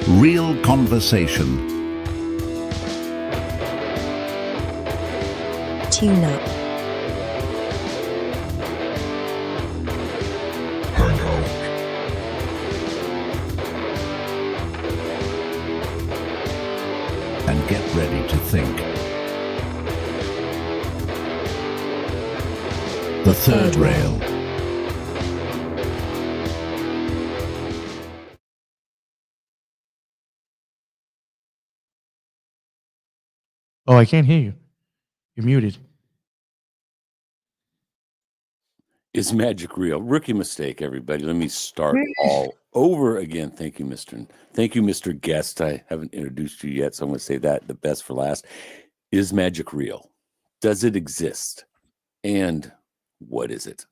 Real conversation. Tune up. Hang out. And get ready to think. The Third Rail. Oh, I can't hear you. You're muted. Is magic real? Rookie mistake, everybody. Let me start all over again. Thank you, Mr. Guest. I haven't introduced you yet, so I'm going to say that the best for last. Is magic real? Does it exist? And what is it?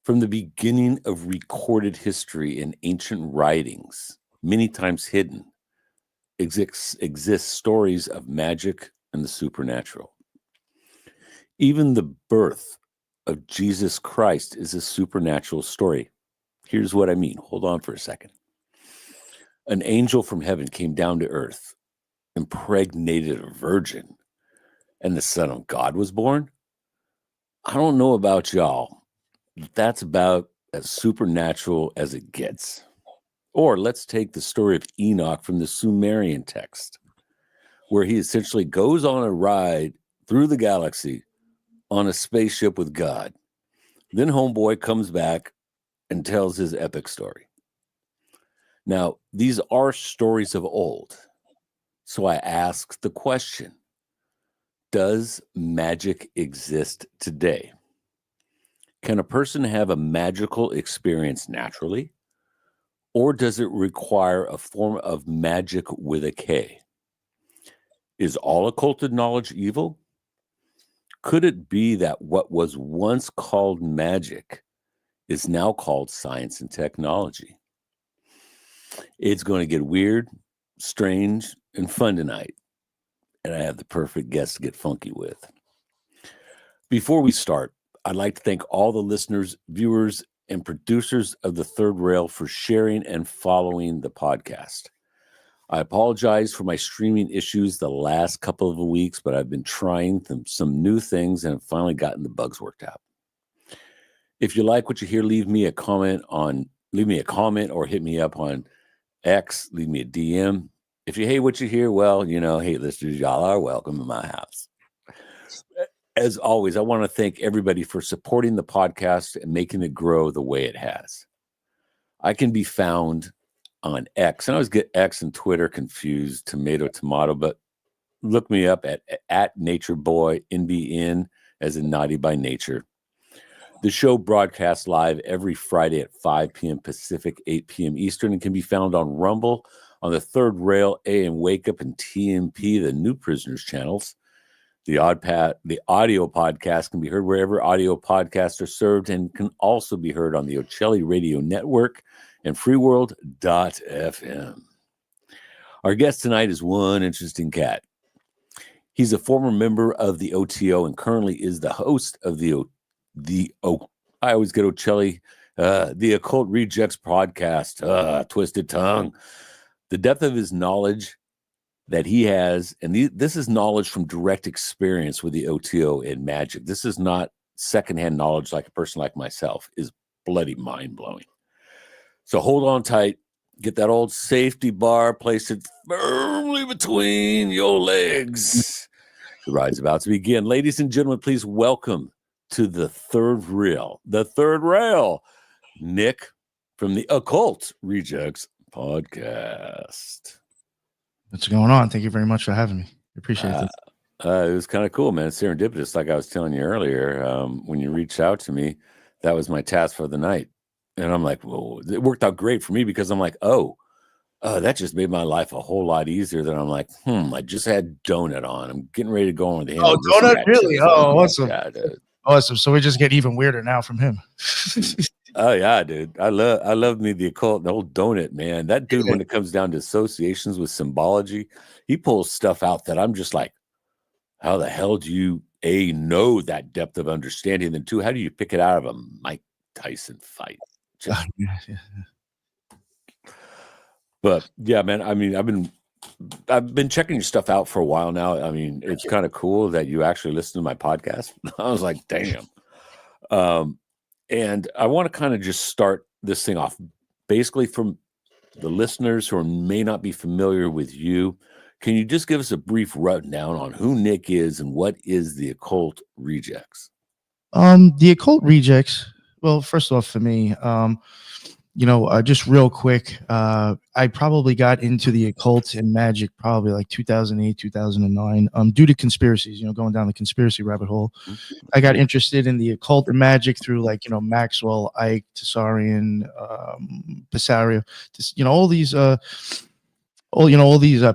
From the beginning of recorded history in ancient writings, many times hidden, exist stories of magic and the supernatural. Even the birth of Jesus Christ is a supernatural story. Here's what I mean. Hold on for a second. An angel from heaven came down to earth, impregnated a virgin, and the Son of God was born. I don't know about y'all, but that's about as supernatural as it gets. Or let's take the story of Enoch from the Sumerian text, where he essentially goes on a ride through the galaxy on a spaceship with God. Then homeboy comes back and tells his epic story. Now, these are stories of old. So I ask the question, does magic exist today? Can a person have a magical experience naturally? Or does it require a form of magic with a K? Is all occulted knowledge evil? Could it be that what was once called magic is now called science and technology? It's going to get weird, strange, and fun tonight. And I have the perfect guest to get funky with. Before we start, I'd like to thank all the listeners, viewers, and producers of The Third Rail for sharing and following the podcast. I apologize for my streaming issues the last couple of weeks, but I've been trying some new things and have finally gotten the bugs worked out. If you like what you hear, leave me a comment or hit me up on X, leave me a DM. If you hate what you hear, well, hey, listeners, y'all are welcome in my house. As always, I want to thank everybody for supporting the podcast and making it grow the way it has. I can be found on X, and I always get X and Twitter confused, tomato, but look me up at NatureBoy, NBN, as in naughty by nature. The show broadcasts live every Friday at 5 p.m. Pacific, 8 p.m. Eastern, and can be found on Rumble, on the Third Rail, AM Wake Up, and TMP, the New Prisoners channels. The audio podcast can be heard wherever audio podcasts are served and can also be heard on the O.T.O Radio Network and freeworld.fm. Our guest tonight is one interesting cat. He's a former member of the O.T.O and currently is the host of the Occult Rejects podcast. Twisted tongue. The depth of his knowledge that he has, and this is knowledge from direct experience with the O.T.O and magic. This is not secondhand knowledge like a person like myself, is bloody mind-blowing. So hold on tight. Get that old safety bar, place it firmly between your legs. The ride's about to begin. Ladies and gentlemen, please welcome to the Third Rail, Nick from the Occult Rejects podcast. What's going on? Thank you very much for having me. Appreciate it. It was kind of cool, man. It's serendipitous, like I was telling you earlier. When you reached out to me, that was my task for the night. And I'm like, well, it worked out great for me because I'm like, that just made my life a whole lot easier. Than I'm like, I just had Donut on. I'm getting ready to go on with him. Oh, Donut, really? Oh, awesome. Yeah, dude. Awesome. So we just get even weirder now from him. Oh yeah, dude. I love me the occult, the old Donut, man. That dude, when it comes down to associations with symbology, he pulls stuff out that I'm just like, how the hell do you know that depth of understanding? And two, how do you pick it out of a Mike Tyson fight? But yeah, man, I mean, I've been checking your stuff out for a while now. I mean, it's kind of cool that you actually listen to my podcast. I was like, damn. And I want to kind of just start this thing off basically from the listeners who may not be familiar with you. Can you just give us a brief rundown on who Nick is and what is the Occult Rejects? The Occult Rejects. Well, first off, for me, just real quick, I probably got into the occult and magic probably like 2008, 2009, due to conspiracies, going down the conspiracy rabbit hole. I got interested in the occult and magic through Maxwell, Ike, Tessarian, Passario, all these,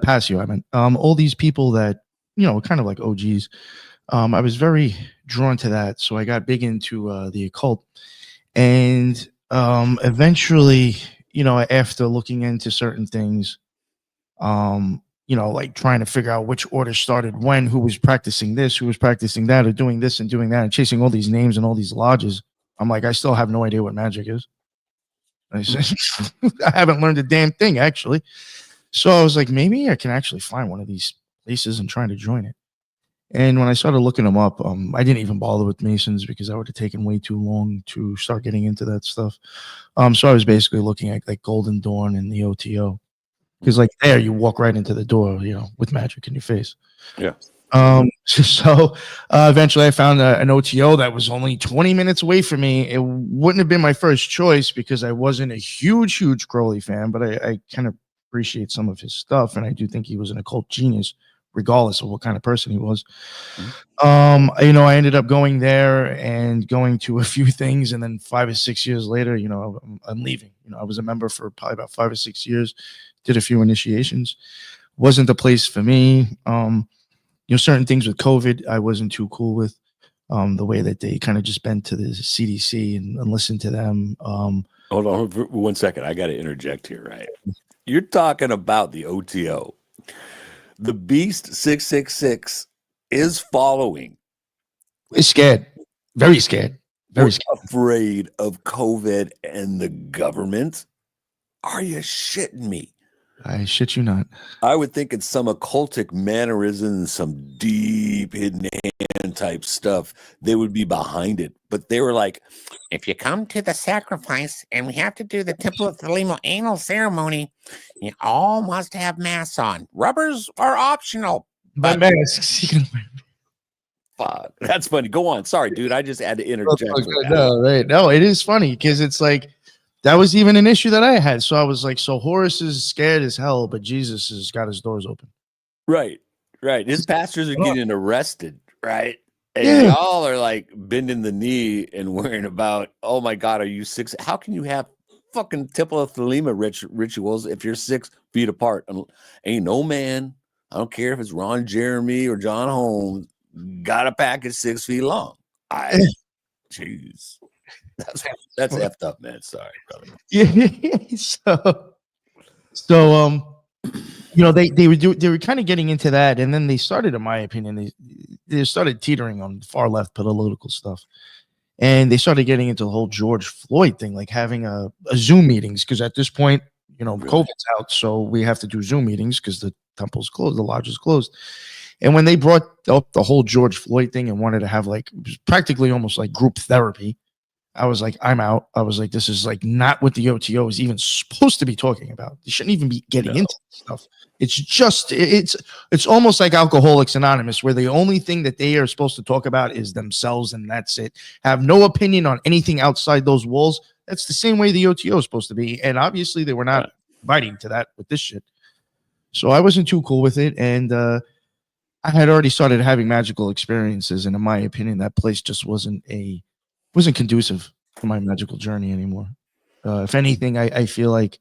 Passio, I meant, all these people that, kind of like OGs. I was very drawn to that. So I got big into the occult. And eventually, after looking into certain things, like trying to figure out which order started when, who was practicing this, who was practicing that, or doing this and doing that, and chasing all these names and all these lodges, I'm like, I still have no idea what magic is. I haven't learned a damn thing, actually. So I was like, maybe I can actually find one of these places and try to join it. And when I started looking them up, I didn't even bother with Masons because I would have taken way too long to start getting into that stuff. So I was basically looking at like Golden Dawn and the O.T.O. Because like there, you walk right into the door, with magic in your face. Yeah. So eventually I found an O.T.O. that was only 20 minutes away from me. It wouldn't have been my first choice because I wasn't a huge Crowley fan, but I kind of appreciate some of his stuff. And I do think he was an occult genius, regardless of what kind of person he was. I ended up going there and going to a few things. And then 5 or 6 years later, I'm leaving. I was a member for probably about 5 or 6 years, did a few initiations. Wasn't the place for me. Certain things with COVID, I wasn't too cool with. The way that they kind of just bent to the CDC and listened to them. Hold on 1 second. I got to interject here, right? You're talking about the O.T.O. The Beast 666 is following. Is scared. Very scared. Very scared. Afraid of COVID and the government. Are you shitting me? I shit you not. I would think it's some occultic mannerism, some deep hidden hand type stuff. They would be behind it. But they were like, if you come to the sacrifice and we have to do the Temple of Thelema anal ceremony, you all must have masks on. Rubbers are optional. But masks. Fuck. That's funny. Go on. Sorry, dude. I just had to interject. No, it is funny because it's like that was even an issue that I had. So I was like, so Horus is scared as hell, but Jesus has got his doors open. Right. His pastors are getting arrested, right? And y'all are like bending the knee and worrying about, oh my God, are you 6? How can you have fucking Temple of Thelema rituals if you're 6 feet apart? Ain't no man, I don't care if it's Ron Jeremy or John Holmes, got a package 6 feet long. Jeez. That's effed up, man. Sorry, brother. They were kind of getting into that, and then they started, in my opinion, they started teetering on far left political stuff, and they started getting into the whole George Floyd thing, like having a Zoom meetings, because at this point, really? COVID's out, so we have to do Zoom meetings because the temple's closed, the lodge is closed. And when they brought up the whole George Floyd thing and wanted to have it was practically almost like group therapy, I was like, I'm out. I was like, this is like not what the O.T.O. is even supposed to be talking about. They shouldn't even be getting into this stuff. It's just, it's almost like Alcoholics Anonymous, where the only thing that they are supposed to talk about is themselves, and that's it. Have no opinion on anything outside those walls. That's the same way the O.T.O. is supposed to be. And obviously they were not biting to that with this shit. So I wasn't too cool with it. And I had already started having magical experiences. And in my opinion, that place just wasn't conducive for my magical journey anymore. If anything, I feel like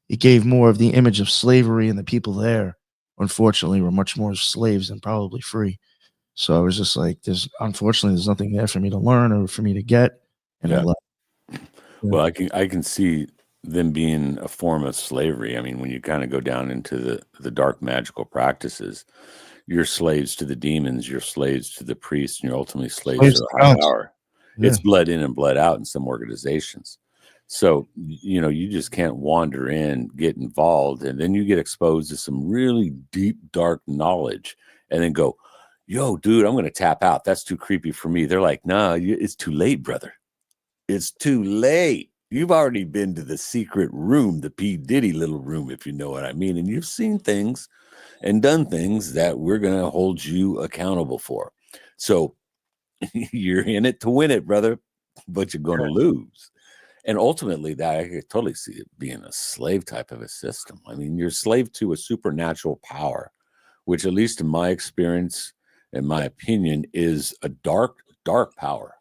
it gave more of the image of slavery, and the people there, unfortunately, were much more slaves than probably free. So I was just like, unfortunately, there's nothing there for me to learn or for me to get. And I left. Well, I can see them being a form of slavery. I mean, when you kind of go down into the dark magical practices, you're slaves to the demons, you're slaves to the priests, and you're ultimately slaves to the higher power. Yeah. It's blood in and blood out in some organizations. So, you just can't wander in, get involved, and then you get exposed to some really deep, dark knowledge and then go, yo, dude, I'm going to tap out. That's too creepy for me. They're like, nah, it's too late, brother. It's too late. You've already been to the secret room, the P. Diddy little room, if you know what I mean. And you've seen things and done things that we're going to hold you accountable for. So you're in it to win it, brother, but you're going to lose. And ultimately, that I could totally see it being a slave type of a system. I mean, you're a slave to a supernatural power, which, at least in my experience, in my opinion, is a dark, dark power.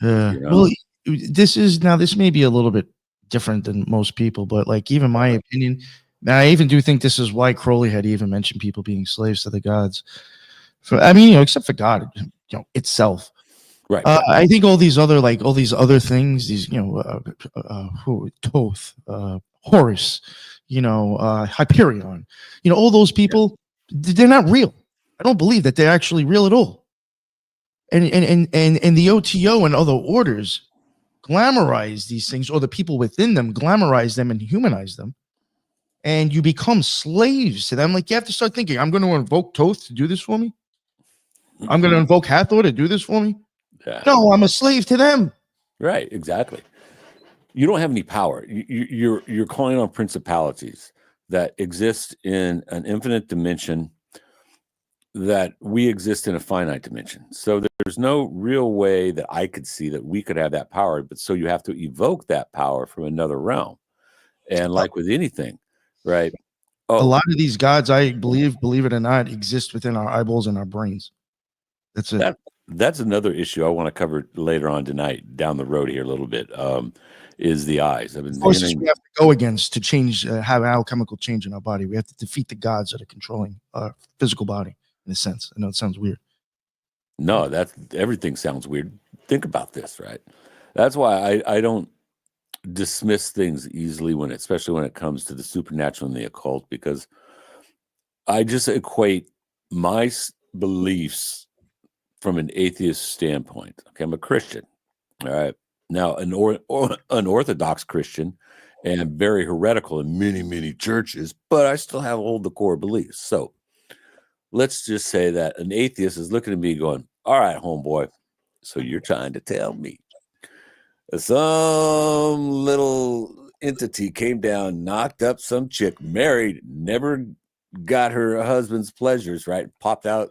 Well, this may be a little bit different than most people, but like even my opinion, and I even do think this is why Crowley had even mentioned people being slaves to the gods. Except for God, itself. Right. I think all these other things, these Thoth, Horus, Hyperion, all those people, they're not real. I don't believe that they're actually real at all. And the O.T.O and other orders glamorize these things, or the people within them glamorize them and humanize them, and you become slaves to them. Like, you have to start thinking, I'm going to invoke Thoth to do this for me. I'm going to invoke Hathor to do this for me. Yeah. No, I'm a slave to them. Right, exactly. You don't have any power. You're calling on principalities that exist in an infinite dimension, that we exist in a finite dimension. So there's no real way that I could see that we could have that power. But so you have to evoke that power from another realm. And like with anything, right? A lot of these gods, I believe it or not, exist within our eyeballs and our brains. That's it. That's another issue I want to cover later on tonight, down the road here a little bit, is the eyes. Forces we have to go against to change, have alchemical change in our body. We have to defeat the gods that are controlling our physical body, in a sense. I know it sounds weird. No, everything sounds weird. Think about this, right? That's why I don't dismiss things easily, especially when it comes to the supernatural and the occult, because I just equate my beliefs from an atheist standpoint. Okay, I'm a Christian. All right. Now, an Orthodox Christian, and very heretical in many, many churches, but I still hold the core beliefs. So let's just say that an atheist is looking at me going, all right, homeboy, so you're trying to tell me some little entity came down, knocked up some chick, married, never got her husband's pleasures, right? Popped out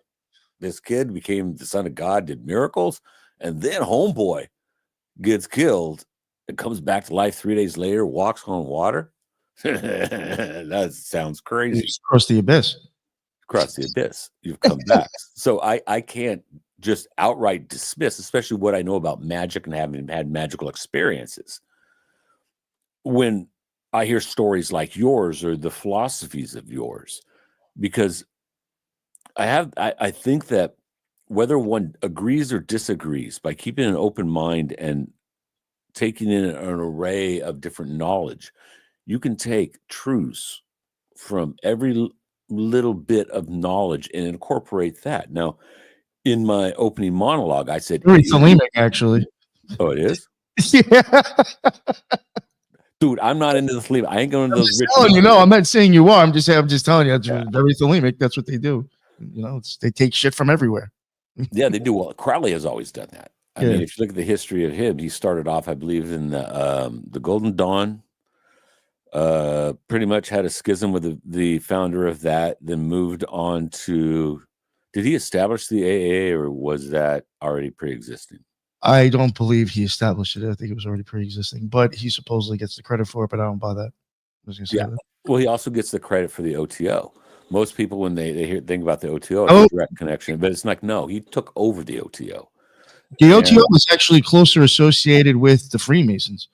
this kid, became the son of God, did miracles, and then homeboy gets killed and comes back to life 3 days later, walks on water. That sounds crazy. It's across the abyss. Across the abyss. You've come back. So I can't just outright dismiss, especially what I know about magic and having had magical experiences. When I hear stories like yours or the philosophies of yours, because I think that whether one agrees or disagrees, by keeping an open mind and taking in an array of different knowledge, you can take truths from every little bit of knowledge and incorporate that. Now, in my opening monologue, I said, Very Thelemic, actually. Oh, it is? Yeah. Dude, I'm not into the sleep. I ain't going to those rich. I'm not saying you are. I'm just telling you, it's very Thelemic. That's what they do. They take shit from everywhere. Yeah, they do. Well, Crowley has always done that. I mean, if you look at the history of him, he started off, I believe, in the Golden Dawn. Pretty much had a schism with the founder of that, then moved on to. Did he establish the AA, or was that already pre-existing? I don't believe he established it. I think it was already pre-existing, but he supposedly gets the credit for it. But I don't buy that. I was gonna say that. Well, he also gets the credit for the O.T.O. Most people, when they think about the O.T.O, it's a direct connection, but it's like, no, he took over the O.T.O. The O.T.O was actually closer associated with the Freemasons.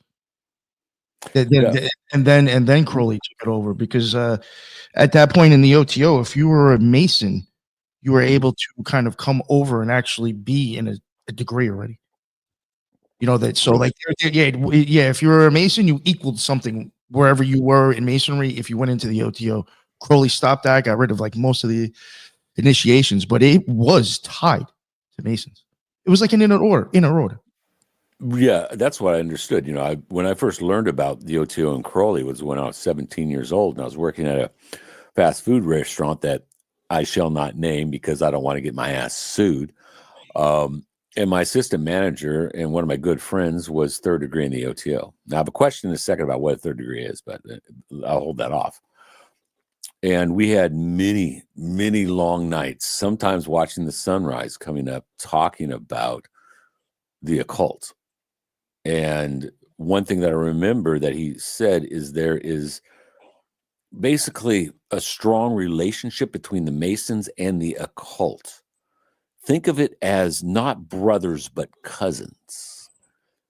And then Crowley took it over, because at that point in the O.T.O, if you were a Mason, you were able to kind of come over and actually be in a degree already. That. So like, if you were a Mason, you equaled something wherever you were in Masonry. If you went into the O.T.O, Crowley stopped that, got rid of like most of the initiations, but it was tied to Masons. It was like an inner order. Yeah, that's what I understood. You know, when I first learned about the O.T.O and Crowley was when I was 17 years old, and I was working at a fast food restaurant that I shall not name because I don't want to get my ass sued. Um, and my assistant manager and one of my good friends was third degree in the O.T.O. Now, I have a question in a second about what a third degree is, but I'll hold that off. And we had many, many long nights, sometimes watching the sunrise coming up, talking about the occult. And one thing that I remember that he said is there is basically a strong relationship between the Masons and the occult. Think of it as not brothers, but cousins.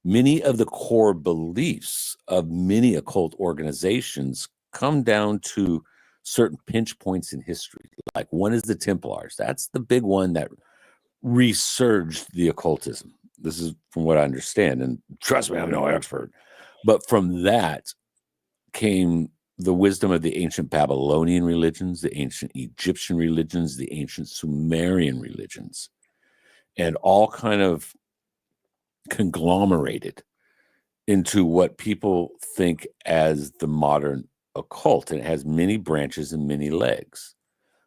Many of the core beliefs of many occult organizations come down to certain pinch points in history. Like one is the Templars. That's the big one that resurged the occultism. This is from what I understand. And trust me, I'm no expert. But from that came the wisdom of the ancient Babylonian religions, the ancient Egyptian religions, the ancient Sumerian religions, and all kind of conglomerated into what people think as the modern occult. And it has many branches and many legs.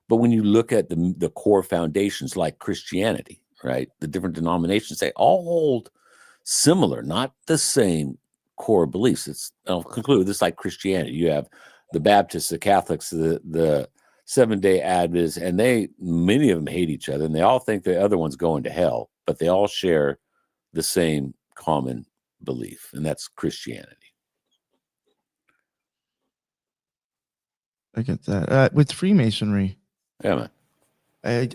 But when you look at the core foundations like Christianity, right, the different denominations, they all hold similar, not the same core beliefs. I'll conclude with this like Christianity. You have the Baptists, the Catholics, the Seventh-day Adventists, and many of them hate each other, and they all think the other one's going to hell, but they all share the same common belief, and that's Christianity. I get that. With Freemasonry, Yeah, man.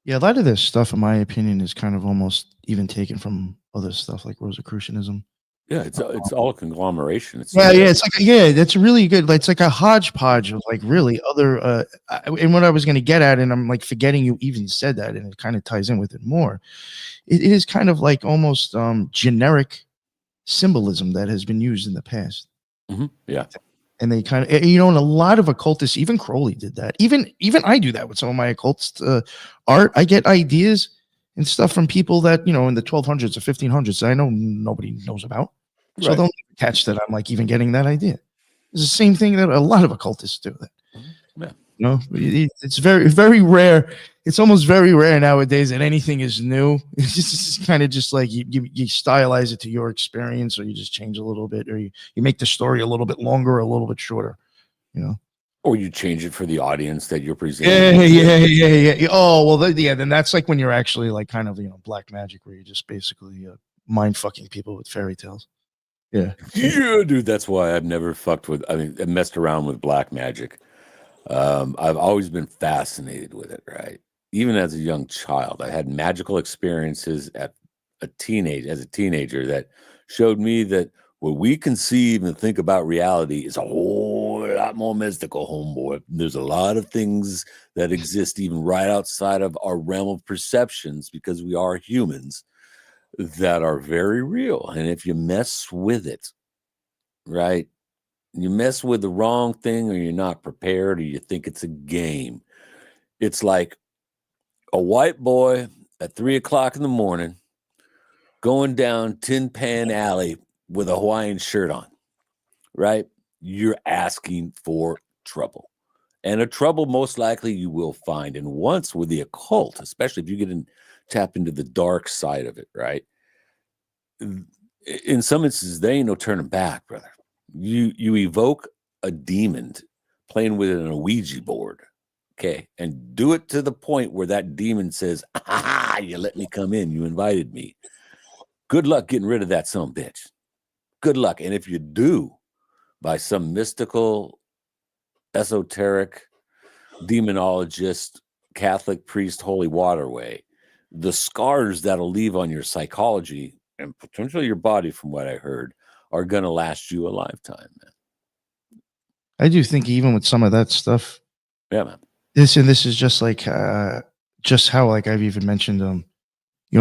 Yeah, a lot of this stuff, in my opinion, is kind of almost even taken from other stuff like Rosicrucianism. Yeah, it's all a conglomeration. That's really good. It's like a hodgepodge of like really other. And what I was going to get at, and I'm like forgetting you even said that, and it kind of ties in with it more. It is kind of like almost generic symbolism that has been used in the past. Mm-hmm. Yeah. And they kind of, and a lot of occultists, even Crowley did that. Even I do that with some of my occult art. I get ideas and stuff from people that, in the 1200s or 1500s that I know nobody knows about. So they'll catch that I'm like even getting that idea. It's the same thing that a lot of occultists do. That. Yeah. It's very, very rare. It's almost very rare nowadays that anything is new. It's just kind of just like you stylize it to your experience, or you just change a little bit, or you make the story a little bit longer or a little bit shorter, Or you change it for the audience that you're presenting. Yeah. Oh, well, then that's like when you're actually like kind of, black magic, where you're just basically mind fucking people with fairy tales. Yeah, dude, that's why I've never messed around with black magic. I've always been fascinated with it, right? Even as a young child, I had magical experiences as a teenager that showed me that what we conceive and think about reality is a whole lot more mystical, homeboy. There's a lot of things that exist even right outside of our realm of perceptions, because we are humans, that are very real. And if you mess with it, right, you mess with the wrong thing, or you're not prepared, or you think it's a game. It's like a white boy at 3:00 in the morning going down Tin Pan Alley with a Hawaiian shirt on, right? You're asking for trouble. And a trouble most likely you will find. And once with the occult, especially if you tap into the dark side of it, right? In some instances, there ain't no turning back, brother. You evoke a demon playing with it on a Ouija board, okay, and do it to the point where that demon says, you let me come in, you invited me. Good luck getting rid of that son of a bitch. Good luck. And if you do, by some mystical, esoteric, demonologist, Catholic priest, holy water way, the scars that'll leave on your psychology and potentially your body, from what I heard, are going to last you a lifetime, man. I do think even with some of that stuff, yeah, man. This is just like just how, like, I've even mentioned,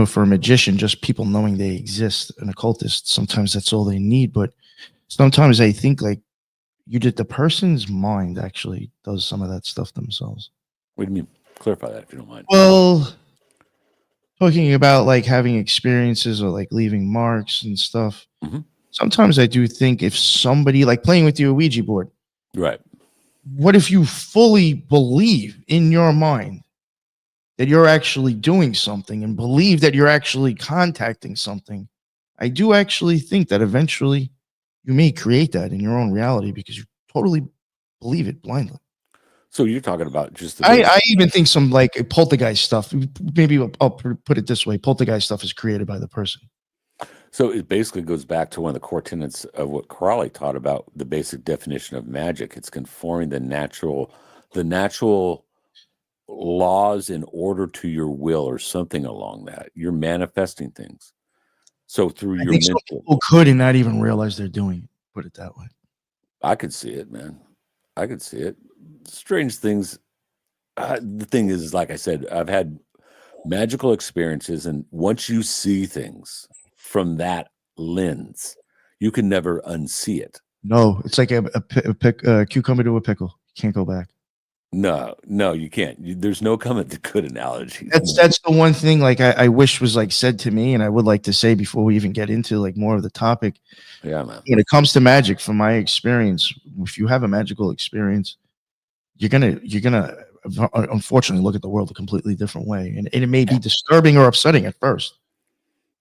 for a magician, just people knowing they exist, an occultist, sometimes that's all they need. But sometimes I think like the person's mind actually does some of that stuff themselves. What do you mean? Clarify that if you don't mind. Well, talking about like having experiences or like leaving marks and stuff. Mhm. Sometimes I do think if somebody like playing with your Ouija board, Right. what if you fully believe in your mind that you're actually doing something and believe that you're actually contacting something? I do actually think that eventually you may create that in your own reality because you totally believe it blindly. So you're talking about just the I even think some like poltergeist stuff. Maybe I'll put it this way: poltergeist stuff is created by the person. So it basically goes back to one of the core tenets of what Crowley taught about the basic definition of magic. It's conforming the natural laws in order to your will or something along that. You're manifesting things. So through I your think some mental, people could and not even realize they're doing it. Put it that way. I could see it, man. I could see it. Strange things. The thing is, like I said, I've had magical experiences, and once you see things from that lens, you can never unsee it. No, it's like a cucumber to a pickle. You can't go back. No, you can't. There's no coming to good analogy. That's the one thing like I wish was like said to me, and I would like to say before we even get into like more of the topic. Yeah, man. When it comes to magic, from my experience, if you have a magical experience, you're gonna unfortunately look at the world a completely different way, and it may be disturbing or upsetting at first.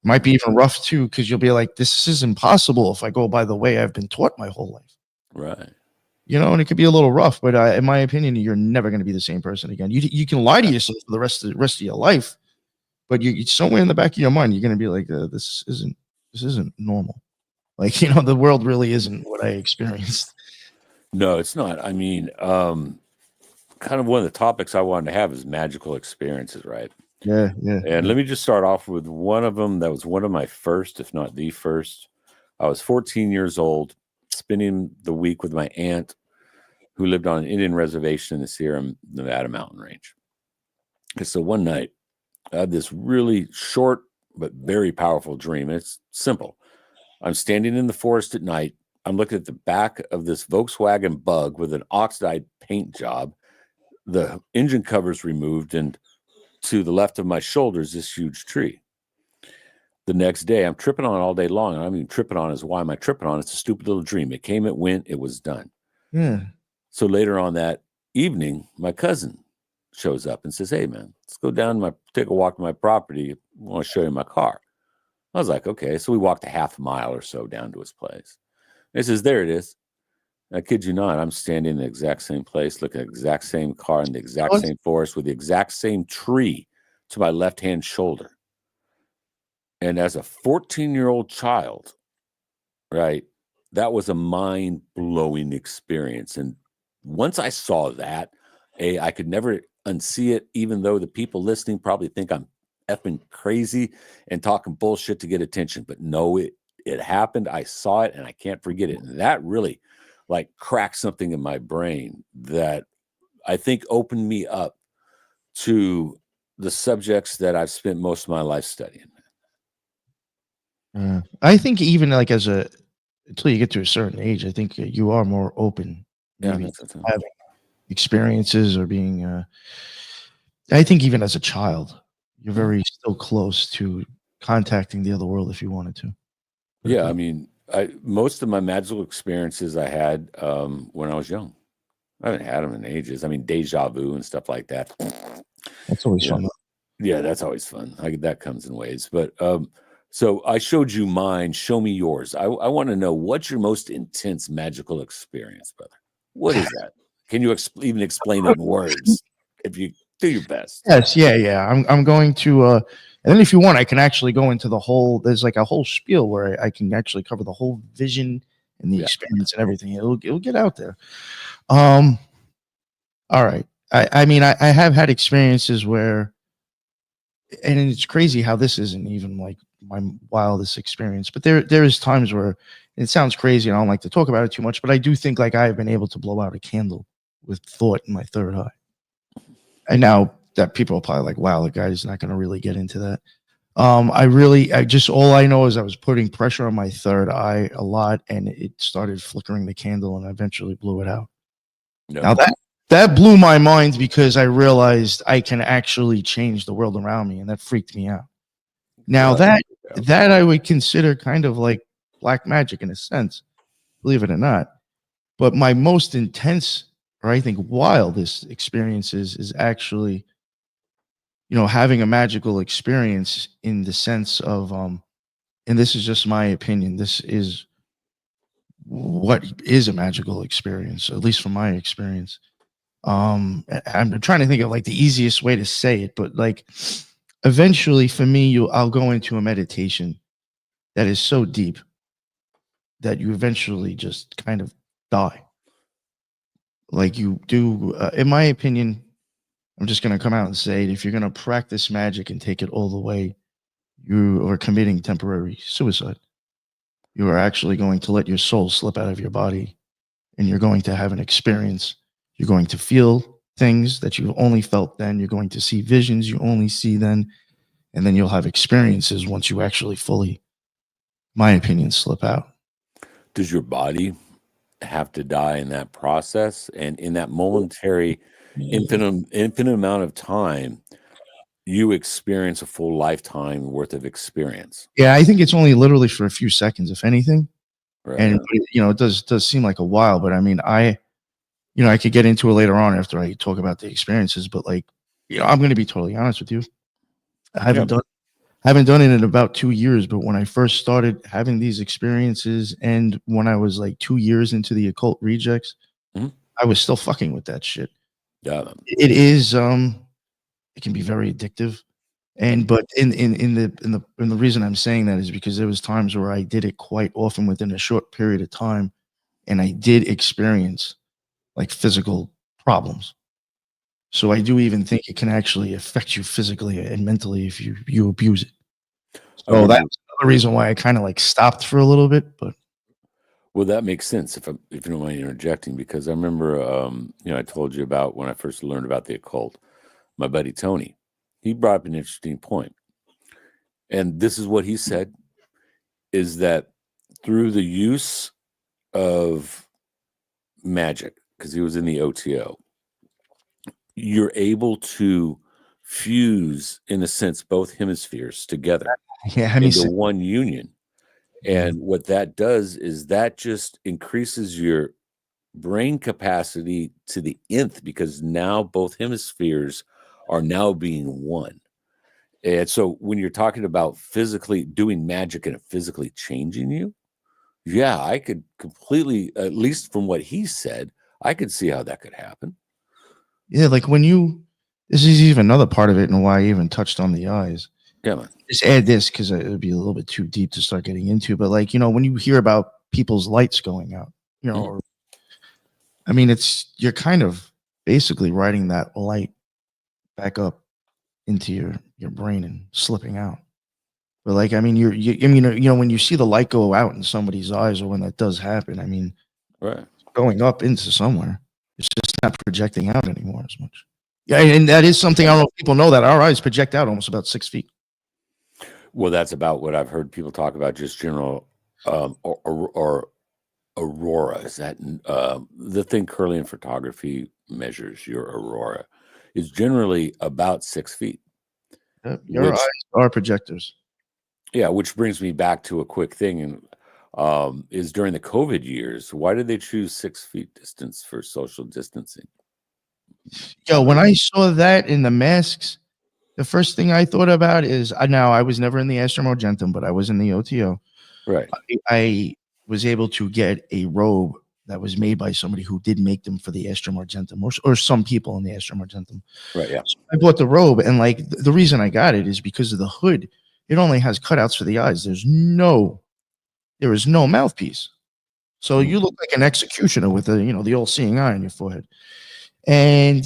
It might be even rough too, because you'll be like, "This is impossible if I go by the way I've been taught my whole life." Right. You know, and it could be a little rough, but in my opinion, you're never going to be the same person again. You can lie to yourself for the rest of your life, but you somewhere in the back of your mind, you're going to be like, this isn't normal. Like, you know, the world really isn't what I experienced. No, it's not. I mean, kind of one of the topics I wanted to have is magical experiences, right? Yeah. And let me just start off with one of them that was one of my first, if not the first. I was 14 years old, spending the week with my aunt who lived on an Indian reservation in the Sierra Nevada mountain range. And so one night, I had this really short but very powerful dream. And it's simple. I'm standing in the forest at night. I'm looking at the back of this Volkswagen Bug with an oxide paint job. The engine cover's removed, and to the left of my shoulders, this huge tree. The next day, I'm tripping on it all day long. I'm even tripping on is why am I tripping on? It's a stupid little dream. It came, it went, it was done. Yeah. So later on that evening, my cousin shows up and says, "Hey, man, let's go down take a walk to my property. I want to show you my car." I was like, okay. So we walked a half mile or so down to his place. And he says, "There it is." I kid you not, I'm standing in the exact same place, looking at the exact same car in the exact same forest with the exact same tree to my left-hand shoulder. And as a 14-year-old child, right, that was a mind-blowing experience. And once I saw that, I could never unsee it, even though the people listening probably think I'm effing crazy and talking bullshit to get attention. But no, it happened. I saw it, and I can't forget it. And that really like cracked something in my brain that I think opened me up to the subjects that I've spent most of my life studying. I think even like until you get to a certain age, I think you are more open. Yeah, Maybe having experiences or being. I think even as a child, you're very still close to contacting the other world if you wanted to. Yeah, I mean, most of my magical experiences I had when I was young. I haven't had them in ages. I mean, deja vu and stuff like that. That's always fun. Yeah, that's always fun. That comes in waves. But so I showed you mine. Show me yours. I want to know, what's your most intense magical experience, brother? What is that? Can you even explain it in words? If you do your best. Yes, yeah. I'm going to, and then if you want, I can actually go into the whole. There's like a whole spiel where I can actually cover the whole vision and the experience and everything. It'll get out there. All right. I mean, I have had experiences where, and it's crazy how this isn't even like my wildest experience, but there is times where it sounds crazy and I don't like to talk about it too much, but I do think like I've been able to blow out a candle with thought in my third eye. And now that people are probably like, wow, the guy's not going to really get into that. All I know is I was putting pressure on my third eye a lot and it started flickering the candle and I eventually blew it out. No. Now that blew my mind because I realized I can actually change the world around me, and that freaked me out. Now Well, that I would consider kind of like black magic in a sense, believe it or not. But my most intense, or I think wildest experiences is actually, having a magical experience in the sense of, and this is just my opinion. This is what is a magical experience, at least from my experience. I'm trying to think of like the easiest way to say it, but like eventually for me, I'll go into a meditation that is so deep that you eventually just kind of die. Like you do, in my opinion, I'm just going to come out and say it. If you're going to practice magic and take it all the way, you are committing temporary suicide. You are actually going to let your soul slip out of your body, and you're going to have an experience. You're going to feel things that you only felt then. You're going to see visions you only see then. And then you'll have experiences once you actually fully, my opinion, slip out. does your body have to die in that process? And in that momentary, infinite amount of time, you experience a full lifetime worth of experience. Yeah, I think it's only literally for a few seconds, if anything. Right. And it does seem like a while, but I mean, I could get into it later on after I talk about the experiences. But like, I'm going to be totally honest with you. I haven't done it in about 2 years. But when I first started having these experiences, and when I was like 2 years into the occult rejects, I was still fucking with that shit. Yeah, It is. It can be very addictive. But in the reason I'm saying that is because there was times where I did it quite often within a short period of time, and I did experience like physical problems. So I do even think it can actually affect you physically and mentally if you abuse it. So that's another reason why I kind of like stopped for a little bit. But well, that makes sense if you don't mind interjecting, because I remember I told you about when I first learned about the occult. My buddy Tony, he brought up an interesting point. And this is what he said, is that through the use of magic, because he was in the O.T.O, you're able to fuse, in a sense, both hemispheres together into one union. And what that does is that just increases your brain capacity to the nth, because now both hemispheres are now being one. And so when you're talking about physically doing magic and it physically changing you, yeah, I could completely, at least from what he said, I could see how that could happen. Yeah, like this is even another part of it and why I even touched on the eyes. Yeah, man. Just add this because it would be a little bit too deep to start getting into. But like, when you hear about people's lights going out, or, I mean, you're kind of basically riding that light back up into your brain and slipping out. But like, I mean, when you see the light go out in somebody's eyes, or when that does happen, I mean, right, going up into somewhere, it's just not projecting out anymore as much. Yeah, and that is something I don't know if people know, that our eyes project out almost about 6 feet. Well, that's about what I've heard people talk about, just general or aurora. Is that the thing Crowley in photography measures? Your aurora is generally about 6 feet. Your eyes are projectors. Yeah, which brings me back to a quick thing, and is during the COVID years, why did they choose 6 feet distance for social distancing? Yo, when I saw that in the masks, the first thing I thought about is, now I was never in the Astrum Argentum, but I was in the O.T.O. Right. I was able to get a robe that was made by somebody who did make them for the Astrum Argentum, or some people in the Astrum Argentum. Right. Yeah. So I bought the robe, and like the reason I got it is because of the hood. It only has cutouts for the eyes. There is no mouthpiece. So you look like an executioner with the all-seeing eye on your forehead. And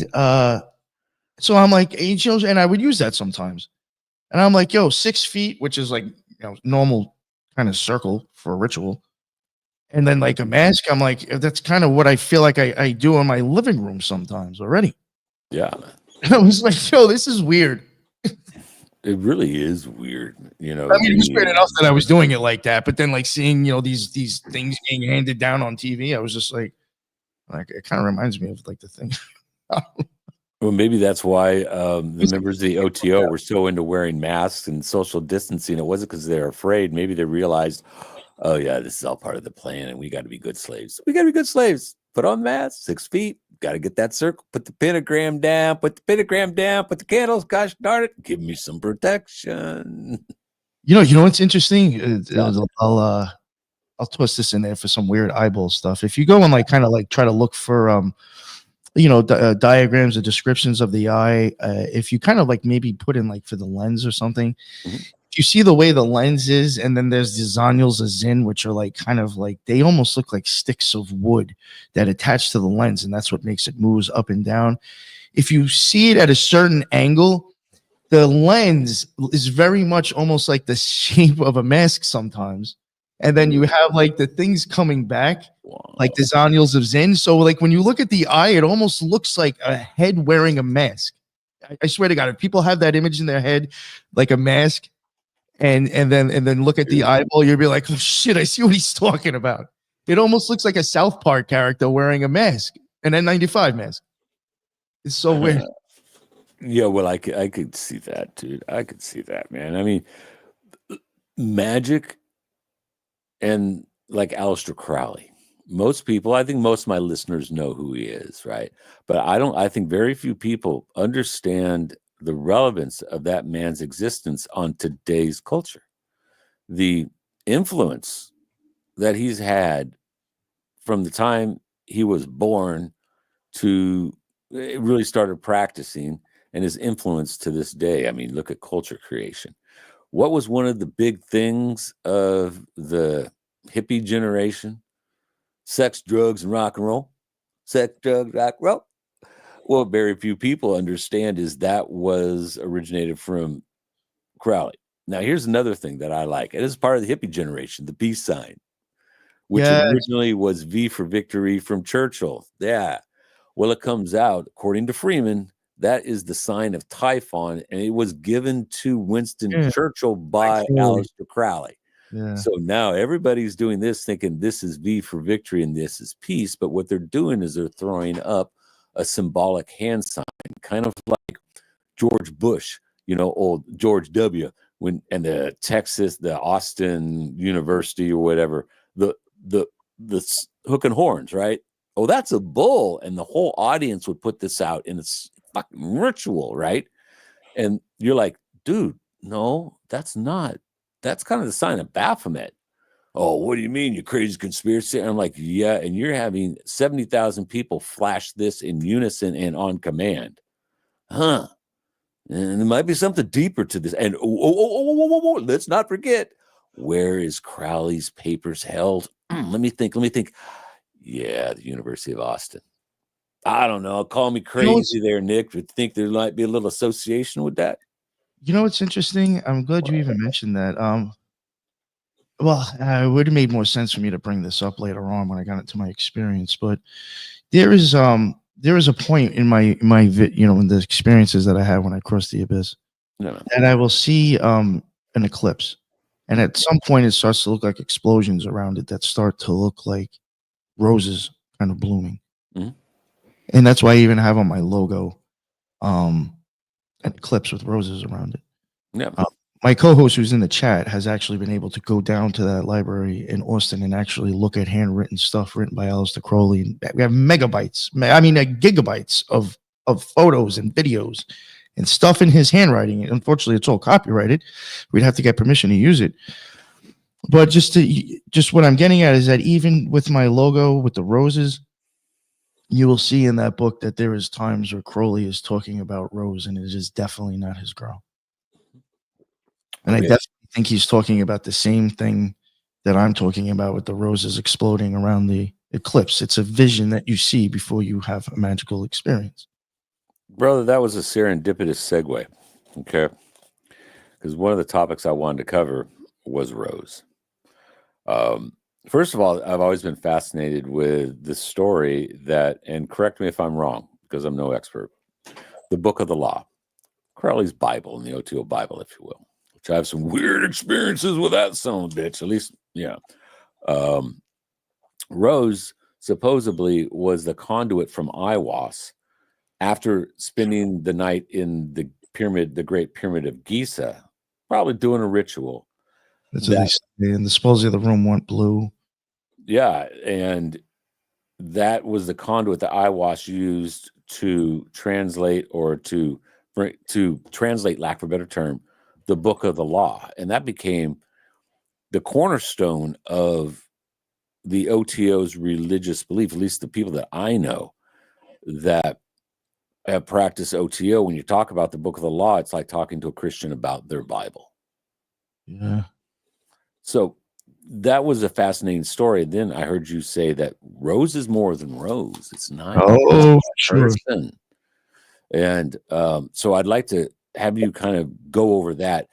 so I'm like, and I would use that sometimes. And I'm like, 6 feet, which is like normal kind of circle for a ritual. And then like a mask, I'm like, that's kind of what I feel like I do in my living room sometimes already. Yeah. And I was like, this is weird. It really is weird, I mean, it was weird enough that I was doing it like that, but then like seeing these things being handed down on TV, I was just like it kind of reminds me of like the thing. Well, maybe that's why the members of the O.T.O were so into wearing masks and social distancing. It wasn't because they're afraid. Maybe they realized, oh yeah, this is all part of the plan, and we got to be good slaves. We got to be good slaves. Put on masks, 6 feet. Got to get that circle. Put the pentagram down. Put the pentagram down. Put the candles. Gosh darn it! Give me some protection. You know what's interesting? Yeah. I'll twist this in there for some weird eyeball stuff. If you go and like kind of like try to look for diagrams or descriptions of the eye, if you kind of like maybe put in like for the lens or something, if you see the way the lens is, and then there's the zonules of Zin, which are like kind of like they almost look like sticks of wood that attach to the lens, and that's what makes it moves up and down. If you see it at a certain angle, the lens is very much almost like the shape of a mask sometimes. And then you have like the things coming back, like the zonules of Zin. So like when you look at the eye, it almost looks like a head wearing a mask. I swear to God, if people have that image in their head, like a mask, and then look at the eyeball, you'll be like, oh shit, I see what he's talking about. It almost looks like a South Park character wearing a mask, an N95 mask. It's so weird. Yeah, well, I could see that, dude. I could see that, man. I mean, magic and like Aleister Crowley. Most people, I think most of my listeners know who he is, right? But I think very few people understand the relevance of that man's existence on today's culture. The influence that he's had from the time he was born to really started practicing, and his influence to this day. I mean, look at culture creation. What was one of the big things of the hippie generation? Sex, drugs, and rock and roll. Sex, drugs, rock and roll. Well, very few people understand is that was originated from Crowley. Now, here's another thing that I like. It is part of the hippie generation, the peace sign, which originally was V for victory from Churchill. Yeah. Well, it comes out, according to Freeman, that is the sign of Typhon, and it was given to Winston Churchill by Aleister Crowley. Yeah. So now everybody's doing this, thinking this is V for victory and this is peace. But what they're doing is they're throwing up a symbolic hand sign, kind of like George Bush, old George W. And the Austin University or whatever, the hook and horns, right? Oh, that's a bull. And the whole audience would put this out in its fucking ritual, right? And you're like, dude, no, that's not. That's kind of the sign of Baphomet. Oh, what do you mean, you crazy conspiracy? And I'm like, yeah, and you're having 70,000 people flash this in unison and on command. Huh. And there might be something deeper to this. And let's not forget, where is Crowley's papers held? Let me think. Yeah, the University of Austin. I don't know. Call me crazy there, Nick, but think there might be a little association with that. You know what's interesting? I'm glad you even mentioned that. Well, it would have made more sense for me to bring this up later on when I got into my experience. But there is a point in my in the experiences that I had when I crossed the abyss that I will see an eclipse, and at some point it starts to look like explosions around it that start to look like roses kind of blooming, and that's why I even have on my logo an eclipse with roses around it. Yeah. My co-host who's in the chat has actually been able to go down to that library in Austin and actually look at handwritten stuff written by Aleister Crowley. We have gigabytes of photos and videos and stuff in his handwriting. And unfortunately, it's all copyrighted. We'd have to get permission to use it. But just what I'm getting at is that even with my logo with the roses, you will see in that book that there is times where Crowley is talking about Rose, and it is definitely not his girl. And I definitely think he's talking about the same thing that I'm talking about with the roses exploding around the eclipse. It's a vision that you see before you have a magical experience. Brother, that was a serendipitous segue, okay? Because one of the topics I wanted to cover was Rose. First of all, I've always been fascinated with the story that, and correct me if I'm wrong, because I'm no expert, the Book of the Law, Crowley's Bible, and the O.T.O Bible, if you will. Which I have some weird experiences with that son of a bitch. At least, yeah. Rose supposedly was the conduit from Aiwass after spending the night in the pyramid, the Great Pyramid of Giza, probably doing a ritual. That's what they say. And the supposedly the room went blue. Yeah, and that was the conduit that Aiwash used to translate, or to translate, lack of a better term, the Book of the Law, and that became the cornerstone of the O.T.O's religious belief. At least the people that I know that have practiced O.T.O. When you talk about the Book of the Law, it's like talking to a Christian about their Bible. Yeah. So that was a fascinating story. Then I heard you say that Rose is more than Rose. It's not Oh, sure. person. And so I'd like to have you kind of go over that.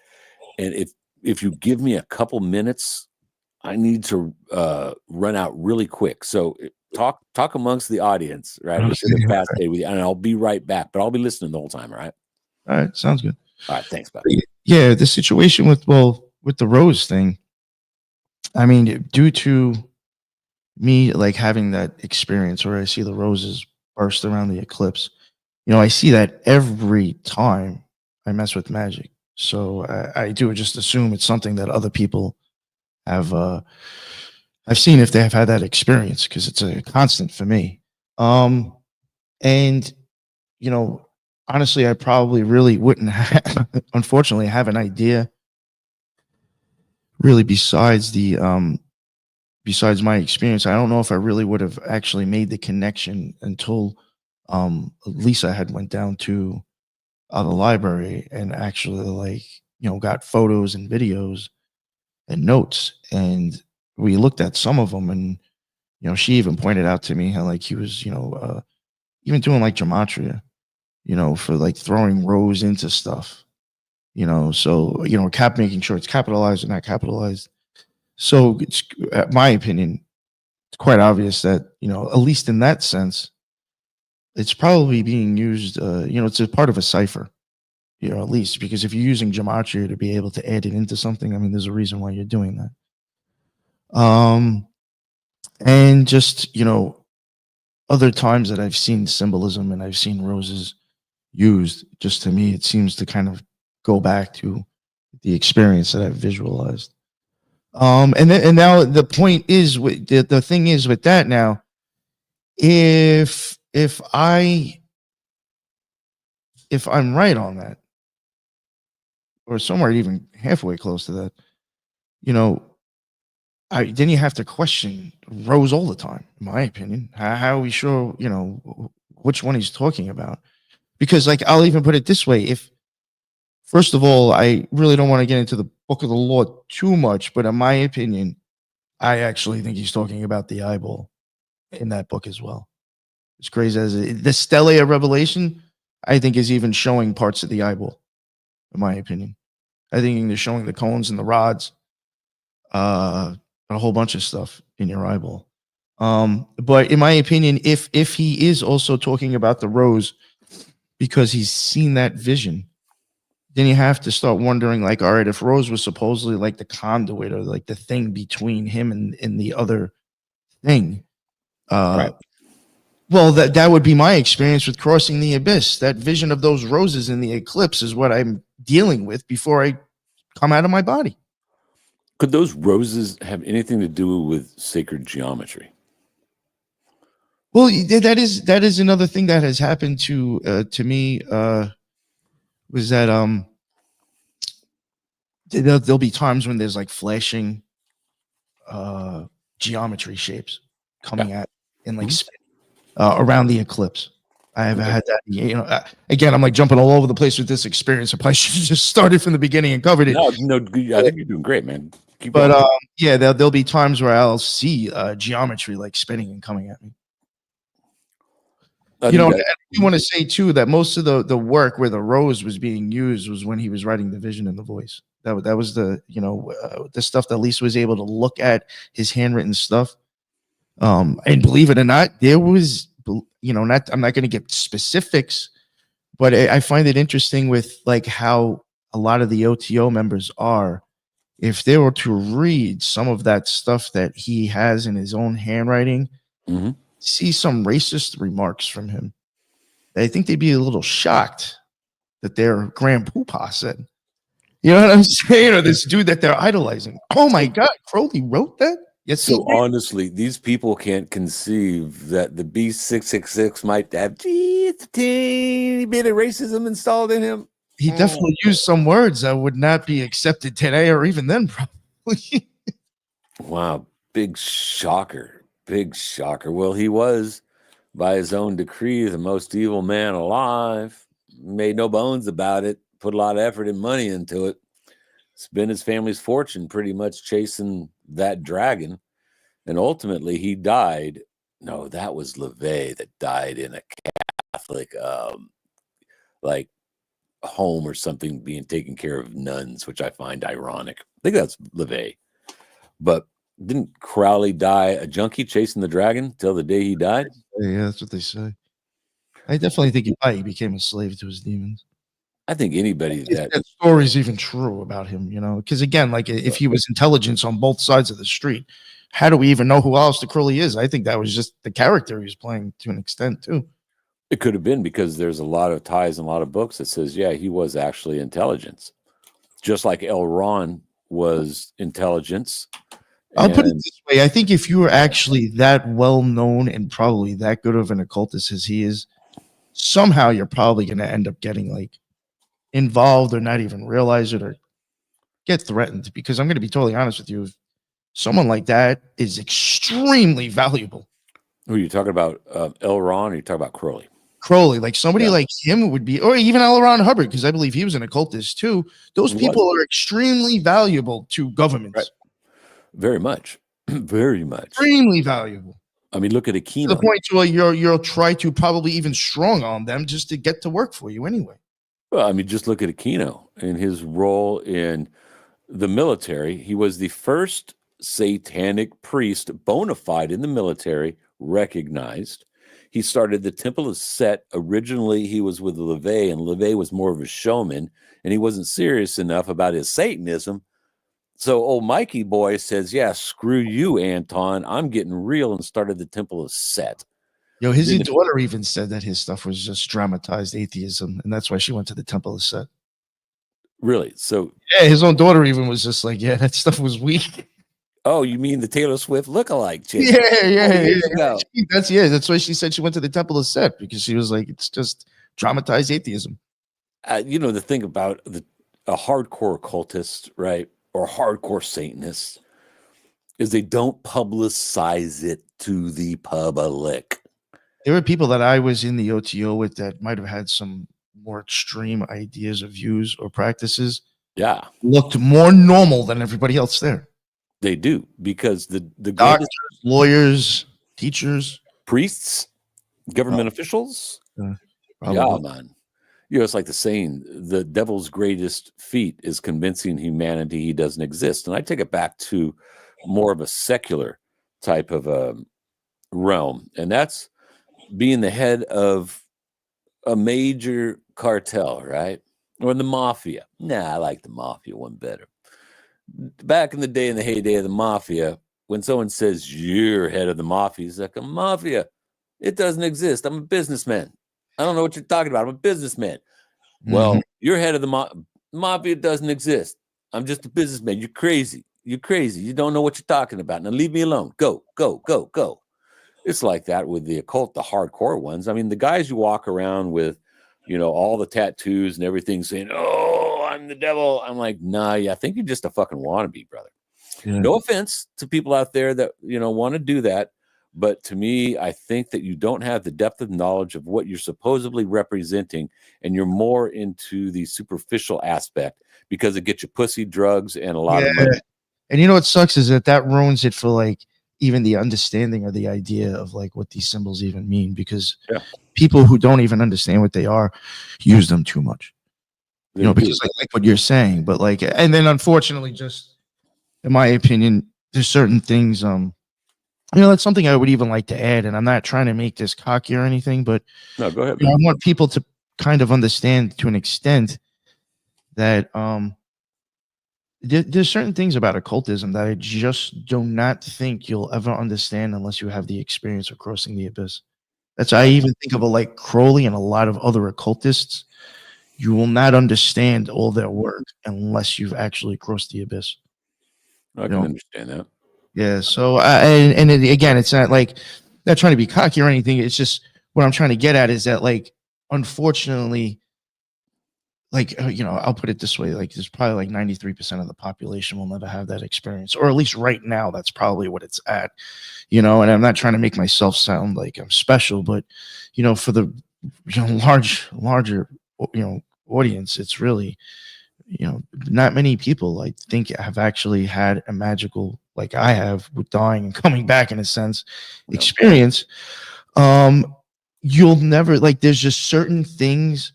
And if you give me a couple minutes, I need to run out really quick. So talk amongst the audience, right? Okay. It's been a fast day with you, and I'll be right back. But I'll be listening the whole time, all right? All right, sounds good. All right, thanks, bud. Yeah, the situation with the Rose thing, I mean, due to me like having that experience where I see the roses burst around the eclipse, I see that every time I mess with magic. So I do just assume it's something that other people have I've seen if they have had that experience, because it's a constant for me. And honestly, I probably really wouldn't unfortunately have an idea really besides my experience. I don't know if I really would have actually made the connection until Lisa had went down to the library and actually got photos and videos and notes, and we looked at some of them, and she even pointed out to me how like he was even doing like gematria, for like throwing rows into stuff, so making sure it's capitalized or not capitalized. So it's, my opinion, it's quite obvious that at least in that sense, it's probably being used. It's a part of a cipher, at least, because if you're using gematria to be able to add it into something, I mean, there's a reason why you're doing that. And just other times that I've seen symbolism and I've seen roses used, just to me, it seems to kind of go back to the experience that I've visualized. And now the point is, with the thing is with that now, if I'm right on that, or somewhere even halfway close to that, then you have to question Rose all the time, in my opinion. How are we sure, which one he's talking about? Because like, I'll even put it this way. First of all, I really don't want to get into the Book of the Law too much, but in my opinion, I actually think he's talking about the eyeball in that book as well. As crazy as the Stele of Revelation, I think, is even showing parts of the eyeball, in my opinion. I think they're showing the cones and the rods, a whole bunch of stuff in your eyeball. But in my opinion, if he is also talking about the rose because he's seen that vision, then you have to start wondering, like, all right, if Rose was supposedly like the conduit or like the thing between him and the other thing, Right. well, that would be my experience with crossing the abyss. That vision of those roses in the eclipse is what I'm dealing with before I come out of my body. Could those roses have anything to do with sacred geometry? Well, that is another thing that has happened to me. Was that there'll be times when there's like flashing geometry shapes coming at and like around the eclipse. I have had that. Again, I'm like jumping all over the place with this experience. I probably should have just started from the beginning and covered it. No, I think you're doing great, man. Keep but going. yeah, there'll be times where I'll see geometry like spinning and coming at me. I want to say too that most of the work where the rose was being used was when he was writing the vision and the voice. That was the the stuff that Lisa was able to look at, his handwritten stuff. And believe it or not, there was I'm not going to get specifics, but I find it interesting with like how a lot of the O.T.O members are. If they were to read some of that stuff that he has in his own handwriting, see some racist remarks from him. I think they'd be a little shocked that their grandpapa said. You know what I'm saying? Or this dude that they're idolizing. Oh my God, Crowley wrote that? Yes, So honestly, these people can't conceive that the B666 might have just a teeny bit of racism installed in him. he definitely used some words that would not be accepted today or even then, probably. Wow, big shocker. Big shocker. Well, he was, by his own decree, the most evil man alive. Made no bones about it. Put a lot of effort and money into it. Spent his family's fortune pretty much chasing that dragon. And ultimately, he died. No, that was LaVey that died in a Catholic, like, home or something, being taken care of nuns, which I find ironic. I think that's LaVey. But didn't Crowley die a junkie chasing the dragon till the day he died? Yeah, that's what they say. I definitely think he became a slave to his demons. I think anybody If that story's even true about him, you know, because again, like if he was intelligence on both sides of the street, how do we even know who Aleister Crowley is? I think that was just the character he was playing to an extent too. It could have been, because there's a lot of ties and a lot of books that says, yeah, he was actually intelligence, just like L. Ron was intelligence. I'll put it this way: I think if you were actually that well known and probably that good of an occultist as he is, somehow you're probably going to end up getting like involved or not even realize it or get threatened. Because I'm going to be totally honest with you, if someone like that is extremely valuable. Who are you talking about? L. Ron, or are you talking about Crowley? Crowley, like somebody like him would be, or even L. Ron Hubbard, because I believe he was an occultist too. Those people are extremely valuable to governments. Right. Very much. Very much. Extremely valuable. I mean, look at Aquino. To the point to where you'll try to probably even strong on them just to get to work for you anyway. Well, I mean, just look at Aquino and his role in the military. He was the first satanic priest, bona fide in the military, recognized. He started the Temple of Set. Originally, he was with LaVey, and LaVey was more of a showman, and he wasn't serious enough about his Satanism. So old Mikey boy says, yeah, screw you, Anton. I'm getting real, and started the Temple of Set. Yo, his daughter even said that his stuff was just dramatized atheism, and that's why she went to the Temple of Set. Really? So yeah, his own daughter even was just like, yeah, that stuff was weak. Oh, you mean the Taylor Swift lookalike chick? Yeah. That's why she said she went to the Temple of Set, because she was like, it's just dramatized atheism. You know, the thing about a hardcore occultist, right, or hardcore Satanist, is they don't publicize it to the public. There were people that I was in the O.T.O with that might have had some more extreme ideas or views or practices. Yeah. Looked more normal than everybody else there. They do, because the doctors, lawyers, teachers, priests, government officials. Yeah, man. You know, it's like the saying, the devil's greatest feat is convincing humanity he doesn't exist. And I take it back to more of a secular type of a realm. And that's being the head of a major cartel, right? Or the mafia. Nah, I like the mafia one better. Back in the day, in the heyday of the mafia, when someone says you're head of the mafia, it's like, a mafia, it doesn't exist. I'm a businessman. I don't know what you're talking about. I'm a businessman. Well, you're head of the mafia, doesn't exist. I'm just a businessman. You're crazy. You're crazy. You don't know what you're talking about. Now leave me alone. Go, go, go, go. It's like that with the occult, the hardcore ones. I mean, the guys you walk around with, you know, all the tattoos and everything saying, oh, I'm the devil. I'm like, nah, I think you're just a fucking wannabe, brother. Yeah. No offense to people out there that, you know, want to do that. But to me, I think that you don't have the depth of knowledge of what you're supposedly representing, and you're more into the superficial aspect because it gets you pussy, drugs, and a lot of money. And you know what sucks is that ruins it for like even the understanding or the idea of like what these symbols even mean, because people who don't even understand what they are use them too much. You know, because like what you're saying, but like, and then unfortunately, just in my opinion, there's certain things, you know, that's something I would even like to add, and I'm not trying to make this cocky or anything, but no, go ahead. You know, I want people to kind of understand to an extent that there's certain things about occultism that I just do not think you'll ever understand unless you have the experience of crossing the abyss. That's I even think of like Crowley and a lot of other occultists. You will not understand all their work unless you've actually crossed the abyss. I You can know? understand that. Yeah. So, again, it's not like not trying to be cocky or anything. It's just what I'm trying to get at is that, like, unfortunately, like, I'll put it this way: like, there's probably like 93% of the population will never have that experience, or at least right now, that's probably what it's at. And I'm not trying to make myself sound like I'm special, but for the larger audience, it's really not many people I think have actually had a magical, like I have with dying and coming back in a sense, Yeah. experience. You'll never, like, there's just certain things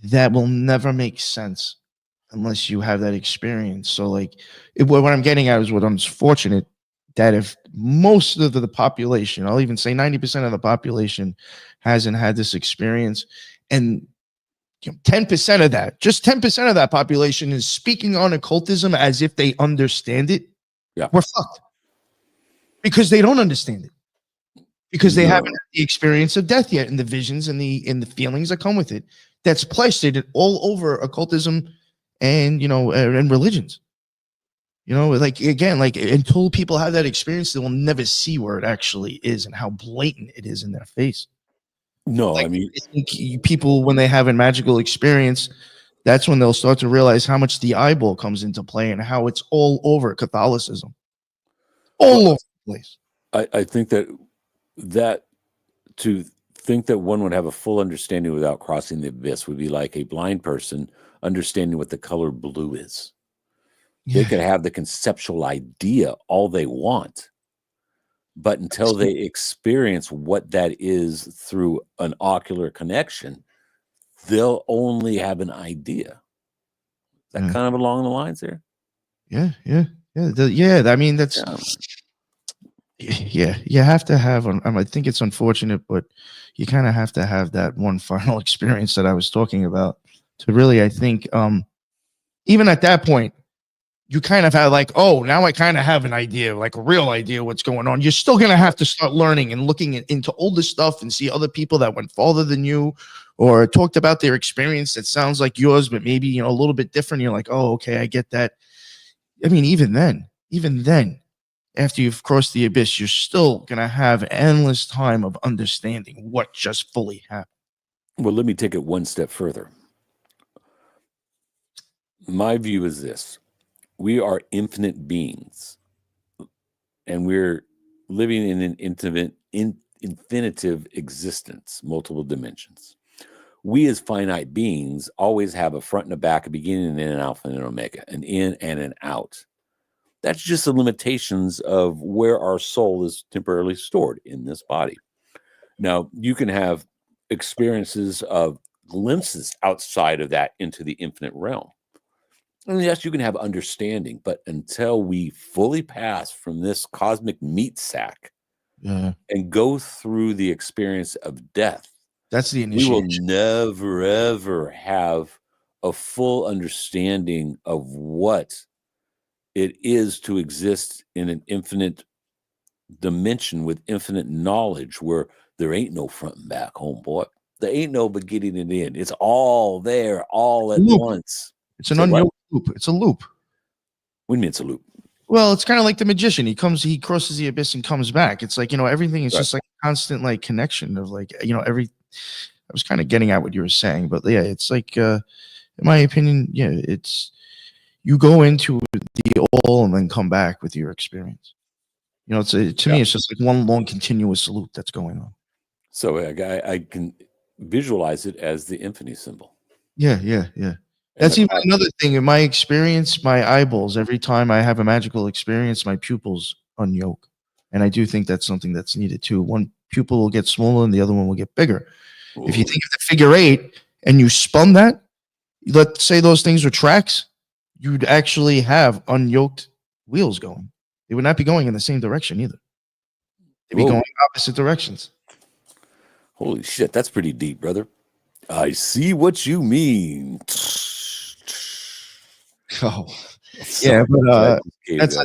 that will never make sense unless you have that experience. So, like, what I'm getting at is what I'm fortunate that if most of the population, I'll even say 90% of the population, hasn't had this experience, and 10% of that, just 10% of that population is speaking on occultism as if they understand it, Yeah. we're fucked. Because they don't understand it. Because they No. haven't had the experience of death yet, and the visions and the feelings that come with it. That's plastered all over occultism and and religions. Like, again, like, until people have that experience, they will never see where it actually is and how blatant it is in their face. No, Like, I mean, I think people, when they have a magical experience, that's when they'll start to realize how much the eyeball comes into play and how it's all over Catholicism, all over the place. I think that to think that one would have a full understanding without crossing the abyss would be like a blind person understanding what the color blue is. They could have the conceptual idea all they want, but until they experience what that is through an ocular connection, they'll only have an idea. Is that kind of along the lines there? Yeah. I mean, that's you have to have. I think it's unfortunate, but you kind of have to have that one final experience that I was talking about to really, I think, even at that point, you kind of have like, oh, now I kind of have an idea, like a real idea what's going on. You're still going to have to start learning and looking into older stuff and see other people that went farther than you or talked about their experience that sounds like yours, but maybe, a little bit different. You're like, oh, okay, I get that. I mean, even then, after you've crossed the abyss, you're still going to have endless time of understanding what just fully happened. Well, let me take it one step further. My view is this. We are infinite beings, and we're living in an infinitive existence, multiple dimensions. We as finite beings always have a front and a back, a beginning and an alpha and an omega, an in and an out. That's just the limitations of where our soul is temporarily stored in this body. Now, you can have experiences of glimpses outside of that into the infinite realm. And yes, you can have understanding, but until we fully pass from this cosmic meat sack and go through the experience of death, that's the we will initiation. never, ever have a full understanding of what it is to exist in an infinite dimension with infinite knowledge where there ain't no front and back, homeboy. There ain't no beginning and end. It's all there, all at once. It's an unknown loop. It's a loop. What do you mean it's a loop? Well, it's kind of like the magician. He crosses the abyss and comes back. It's like, everything is just like a constant like connection of like, I was kind of getting at what you were saying, but yeah, it's like, in my opinion, it's, you go into the all and then come back with your experience. It's to me, it's just like one long continuous loop that's going on. So I can visualize it as the infinity symbol. Yeah. That's even another thing. In my experience, my eyeballs, every time I have a magical experience, my pupils unyoke. And I do think that's something that's needed too. One pupil will get smaller and the other one will get bigger. Ooh. If you think of the figure 8 and you spun that, let's say those things were tracks, you'd actually have unyoked wheels going. They would not be going in the same direction either. They'd be going opposite directions. Holy shit, that's pretty deep, brother. I see what you mean. Oh, yeah, but that's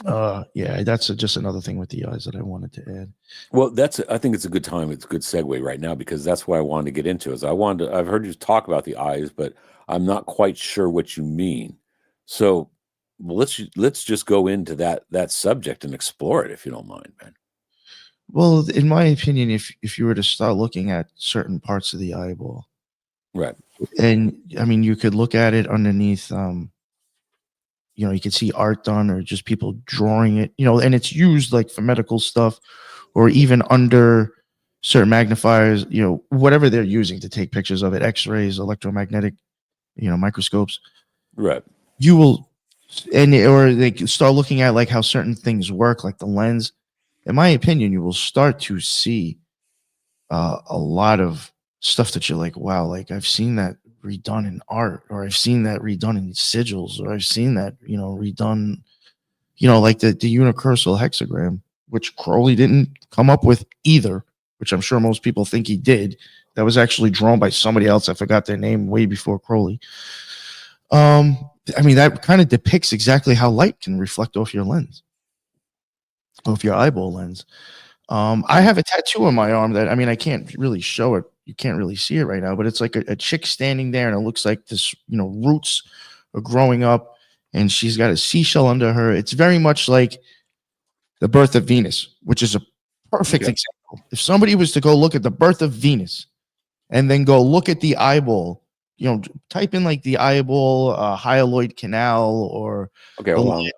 Yeah, that's just another thing with the eyes that I wanted to add. Well, I think it's a good time. It's a good segue right now because that's what I wanted to get into. I've heard you talk about the eyes, but I'm not quite sure what you mean. So let's just go into that subject and explore it if you don't mind, man. Well, in my opinion, if you were to start looking at certain parts of the eyeball, Right. and I mean, you could look at it underneath, you could see art done or just people drawing it, and it's used like for medical stuff or even under certain magnifiers, whatever they're using to take pictures of it, x-rays, electromagnetic, microscopes. Right. You will, or they can start looking at like how certain things work, like the lens. In my opinion, you will start to see a lot of stuff that you're like, wow, like I've seen that redone in art, or I've seen that redone in sigils, or I've seen that, redone, like the unicursal hexagram, which Crowley didn't come up with either, which I'm sure most people think he did. That was actually drawn by somebody else. I forgot their name way before Crowley. I mean, that kind of depicts exactly how light can reflect off your lens, off your eyeball lens. I have a tattoo on my arm that, I mean, I can't really show it. You can't really see it right now, but it's like a chick standing there, and it looks like this, roots are growing up, and she's got a seashell under her. It's very much like the birth of Venus, which is a perfect example. If somebody was to go look at the birth of Venus and then go look at the eyeball, type in like the eyeball hyaloid canal or Hold on.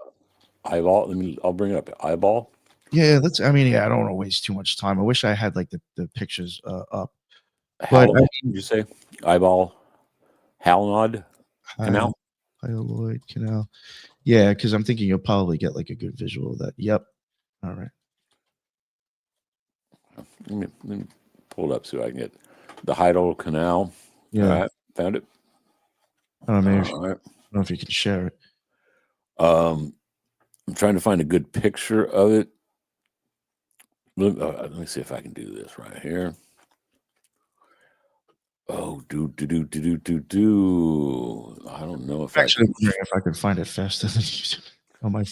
Eyeball. I'll bring it up. Eyeball. Yeah, I don't want to waste too much time. I wish I had like the pictures up. But did you say eyeball? Halnod canal. Hyaloid canal. Yeah, because I'm thinking you'll probably get like a good visual of that. Yep. All right. Let me pull it up so I can get the hyaloid canal. Yeah. All right, found it. I don't know, I don't know if you can share it. I'm trying to find a good picture of it. Let me see if I can do this right here. Oh, do. I don't know if Actually, I'm wondering if I could find it faster than you on my.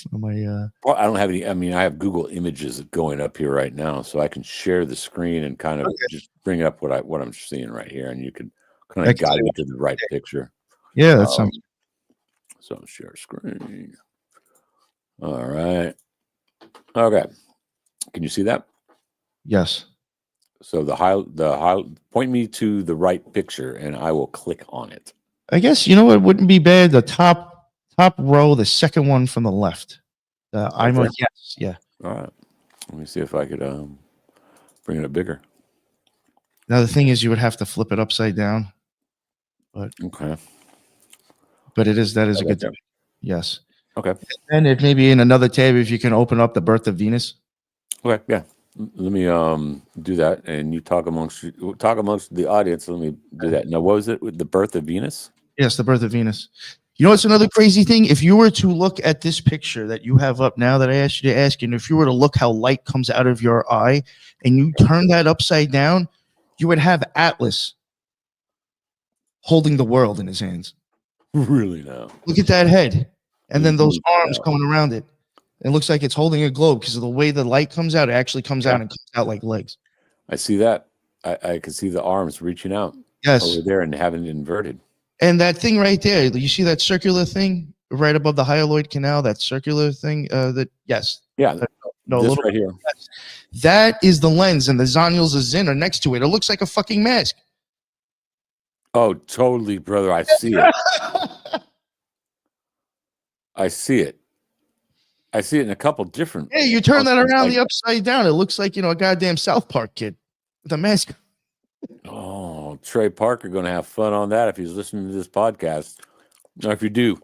Well, I don't have any. I mean, I have Google Images going up here right now, so I can share the screen and kind of just bring up what I'm seeing right here, and you can kind of guide me to the right picture. Yeah, that sounds. So share screen. All right. Okay. Can you see that? Yes. So point me to the right picture, and I will click on it. I guess it wouldn't be bad. The top row, the second one from the left. Yes, yeah. All right. Let me see if I could bring it up bigger. Now the thing is, you would have to flip it upside down. But okay. But that is a good thing. Yes. Okay. And it may be in another tab if you can open up the birth of Venus. Okay. Yeah. Let me do that, and you talk amongst the audience. Let me do that. Now, what was it with the birth of Venus? Yes, the birth of Venus. What's another crazy thing? If you were to look at this picture that you have up now that I asked you to ask, and if you were to look how light comes out of your eye, and you turn that upside down, you would have Atlas holding the world in his hands. Really now? Look at that head, and then those arms coming around it. It looks like it's holding a globe because of the way the light comes out. It actually comes out and comes out like legs. I see that. I can see the arms reaching out. Yes. Over there and having it inverted. And that thing right there, you see that circular thing right above the hyaloid canal? That circular thing. Yes. Yeah. No, this right here. That is the lens, and the Zonials of Zin are next to it. It looks like a fucking mask. Oh, totally, brother. I see it. I see it. I see it in a couple different. Hey, you turn that around the upside down. It looks like, a goddamn South Park kid with a mask. Oh, Trey Parker going to have fun on that if he's listening to this podcast. Or if you do,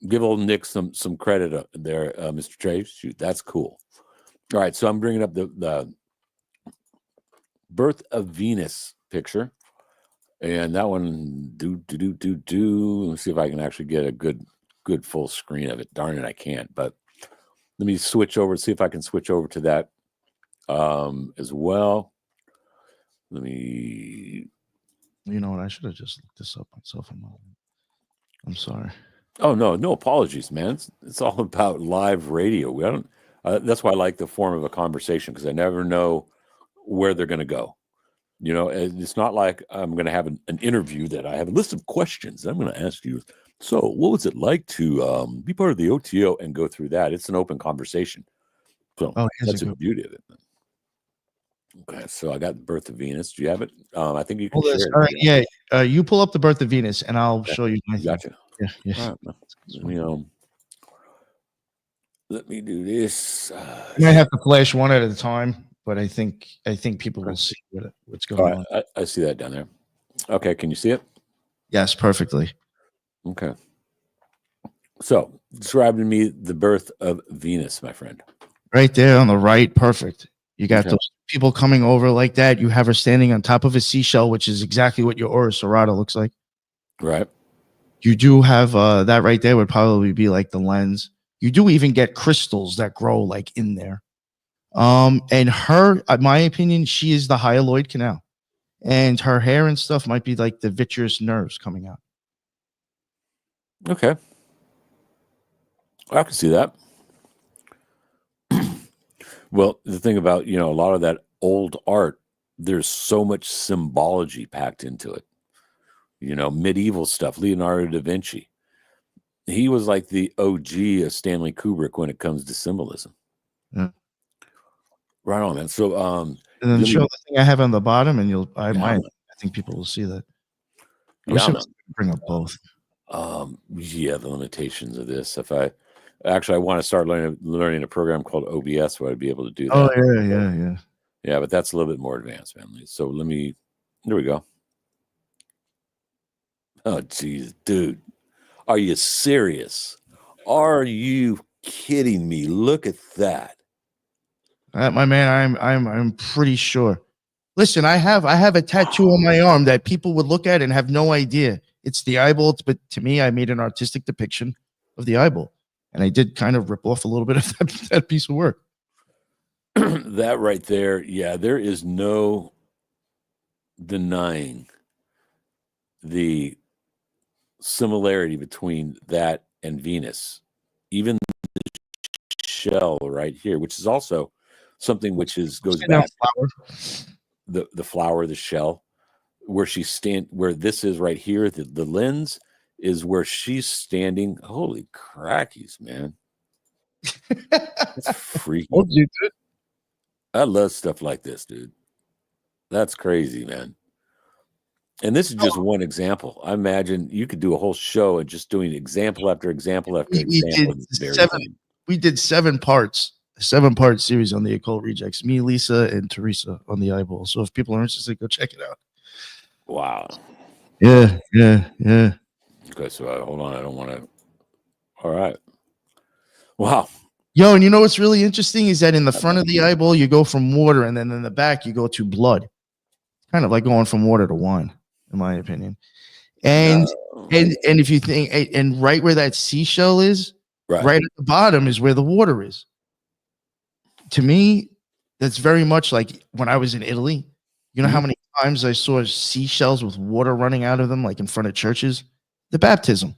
give old Nick some credit there, Mr. Trey. Shoot, that's cool. All right, so I'm bringing up the birth of Venus picture, and that one Let's see if I can actually get a good full screen of it. Darn it, I can't. But let me switch over. See if I can switch over to that as well. Let me. You know what? I should have just looked this up myself. I'm sorry. Oh no apologies, man. It's all about live radio. We don't. That's why I like the form of a conversation, because I never know where they're going to go. And it's not like I'm going to have an interview that I have a list of questions that I'm going to ask you. So, what was it like to be part of the O.T.O and go through that? It's an open conversation. So Oh, here's that's a the good. beauty of it. Okay, so I got the Birth of Venus. Do you have it? I think you can Hold share this. it. All right, yeah. You pull up the Birth of Venus, and I'll show you my thing. Gotcha. Yeah, yeah. All right, let me do this. You might have to flash one at a time, but I think people will Okay. see what's All going on. right, I see that down there. Okay, can you see it? Yes, perfectly. Okay. So, describe to me the birth of Venus, my friend. Right there on the right, perfect. You got Okay. those people coming over like that. You have her standing on top of a seashell, which is exactly what your Aura Serrata looks like. Right. You do have that right there would probably be like the lens. You do even get crystals that grow like in there. And her, in my opinion, she is the hyaloid canal, and her hair and stuff might be like the vitreous nerves coming out. Okay. I can see that. Well, the thing about, a lot of that old art, there's so much symbology packed into it. Medieval stuff, Leonardo da Vinci. He was like the OG of Stanley Kubrick when it comes to symbolism. Yeah. Right on, man. So, And then show the thing I have on the bottom, and I man. think people will see that. I Yeah, wish I man. was bring up both. Yeah, the limitations of this. If I want to start learning a program called OBS where I'd be able to do that. Oh yeah. Yeah, but that's a little bit more advanced, man. So there we go. Oh, geez, dude. Are you serious? Are you kidding me? Look at that. My man, I'm pretty sure. Listen, I have a tattoo on my arm that people would look at and have no idea. It's the eyeball, but to me, I made an artistic depiction of the eyeball, and I did kind of rip off a little bit of that piece of work. That right there, yeah, there is no denying the similarity between that and Venus. Even the shell right here, which is also something which goes back. The flower, the shell, where where this is right here, the lens is where she's standing. Holy crackies, man. That's freaky. I love stuff like this, dude. That's crazy, man. And this is just one example. I imagine you could do a whole show and just doing example after example after example. We did 7 parts, a 7-part series on the Occult Rejects. Me, Lisa, and Teresa on the eyeball. So if people are interested, go check it out. Wow. Yeah. Okay, so hold on. I don't want to. All right. Wow. Yo, and you know what's really interesting is that in the front of the eyeball, you go from water, and then in the back, you go to blood. Kind of like going from water to wine, in my opinion. And if you think, and right where that seashell is, right at the bottom is where the water is. To me, that's very much like when I was in Italy. You know how many times I saw seashells with water running out of them, like in front of churches? The baptism.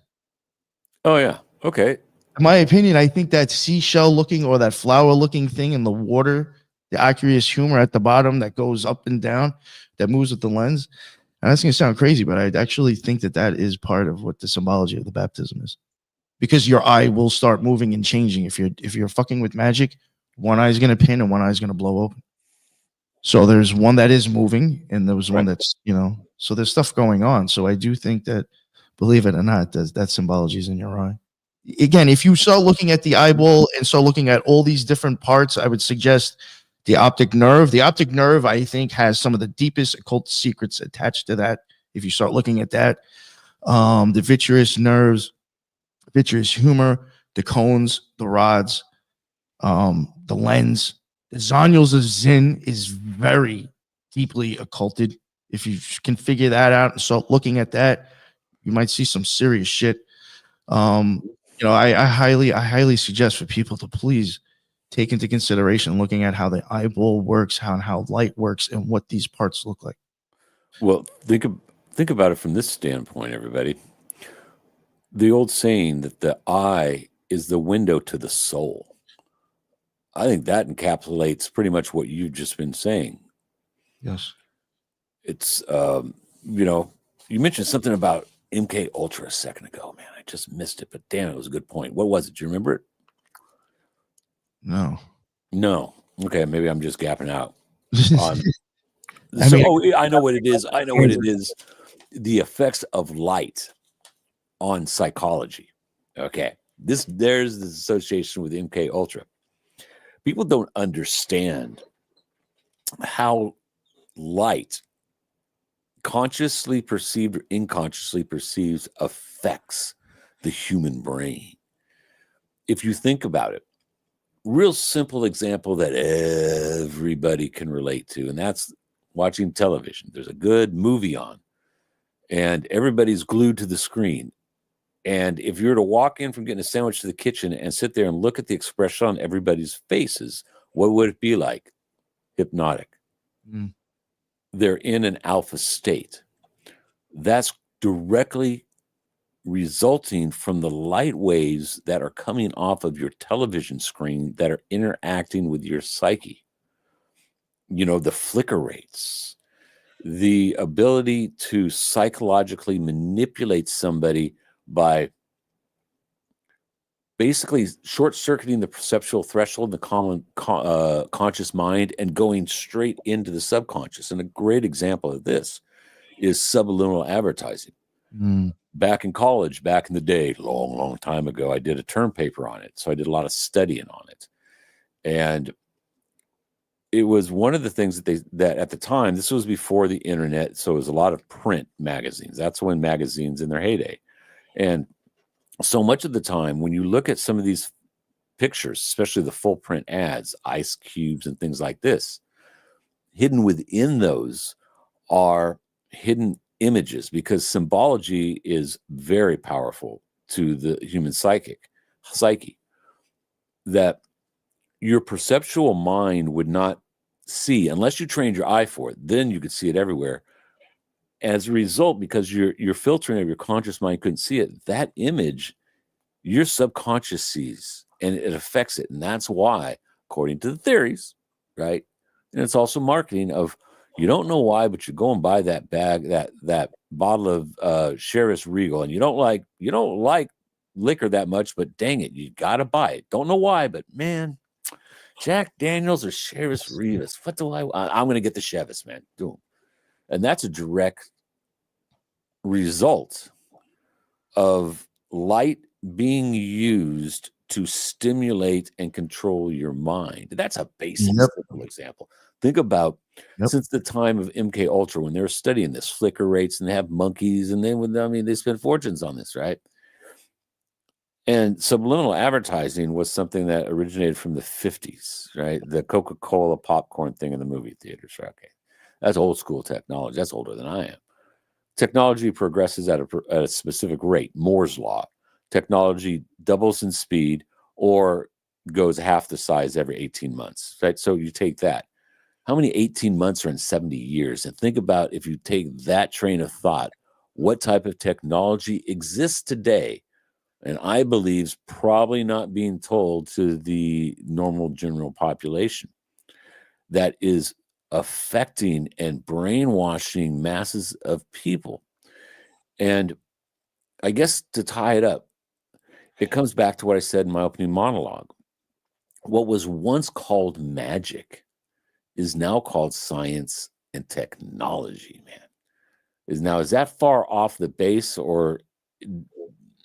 Oh, yeah. Okay. In my opinion, I think that seashell looking or that flower looking thing in the water, the aqueous humor at the bottom that goes up and down, that moves with the lens. And that's going to sound crazy, but I actually think that is part of what the symbology of the baptism is. Because your eye will start moving and changing. If you're fucking with magic, one eye is going to pin and one eye is going to blow open. So there's one that is moving and there was one that's, so there's stuff going on. So I do think that, believe it or not, that symbology is in your eye. Again, if you start looking at the eyeball and start looking at all these different parts, I would suggest the optic nerve. The optic nerve, I think, has some of the deepest occult secrets attached to that. If you start looking at that, the vitreous nerves, vitreous humor, the cones, the rods, the lens, the zonules of Zin is very deeply occulted. If you can figure that out and start looking at that, you might see some serious shit. I highly suggest for people to please take into consideration looking at how the eyeball works, how light works, and what these parts look like. Well, think about it from this standpoint, everybody. the old saying that the eye is the window to the soul. I think that encapsulates pretty much what you've just been saying. Yes. It's, you mentioned something about MK Ultra a second ago, man. I just missed it, but damn, it was a good point. What was it? Do you remember it? No. No. Okay, maybe I'm just gapping out. I mean, I know what it is. I know what it is. The effects of light on psychology. Okay. There's this association with MK Ultra. People don't understand how light, consciously perceived or unconsciously perceived, affects the human brain. If you think about it, real simple example that everybody can relate to, and that's watching television. There's a good movie on, and everybody's glued to the screen. And if you were to walk in from getting a sandwich to the kitchen and sit there and look at the expression on everybody's faces, what would it be like? Hypnotic. Mm. They're in an alpha state. That's directly resulting from the light waves that are coming off of your television screen that are interacting with your psyche. The flicker rates, the ability to psychologically manipulate somebody by basically short-circuiting the perceptual threshold in the common conscious mind and going straight into the subconscious. And a great example of this is subliminal advertising. Mm. Back in college, back in the day, long time ago, I did a term paper on it. So I did a lot of studying on it. And it was one of the things that at the time, this was before the internet. So it was a lot of print magazines. That's when magazines in their heyday. And so much of the time, when you look at some of these pictures, especially the full print ads, ice cubes and things like this, hidden within those are hidden images, because symbology is very powerful to the human psyche, that your perceptual mind would not see unless you trained your eye for it. Then you could see it everywhere. As a result, because your filtering of your conscious mind couldn't see it, that image your subconscious sees, and it affects it. And that's why, according to the theories, right? And it's also marketing of, you don't know why, but you go and buy that bag, that bottle of Sheriff's Regal, and you don't like liquor that much, but dang it, you gotta buy it. Don't know why, but man, Jack Daniels or Sheriff's Regal, what do I'm gonna get the Chivas, man. Do them. And that's a direct result of light being used to stimulate and control your mind. That's a basic simple example. Think about since the time of MK Ultra, when they were studying this flicker rates, and they have monkeys, and they spend fortunes on this, right? And subliminal advertising was something that originated from the 50s, right? The Coca-Cola popcorn thing in the movie theaters, right? Okay. That's old school technology. That's older than I am. Technology progresses at a specific rate, Moore's law. Technology doubles in speed or goes half the size every 18 months, right? So you take that. How many 18 months are in 70 years? And think about, if you take that train of thought, what type of technology exists today, and I believe is probably not being told to the normal general population, that is affecting and brainwashing masses of people. And I guess to tie it up, it comes back to what I said in my opening monologue. What was once called magic is now called science and technology, man. Is that far off the base, or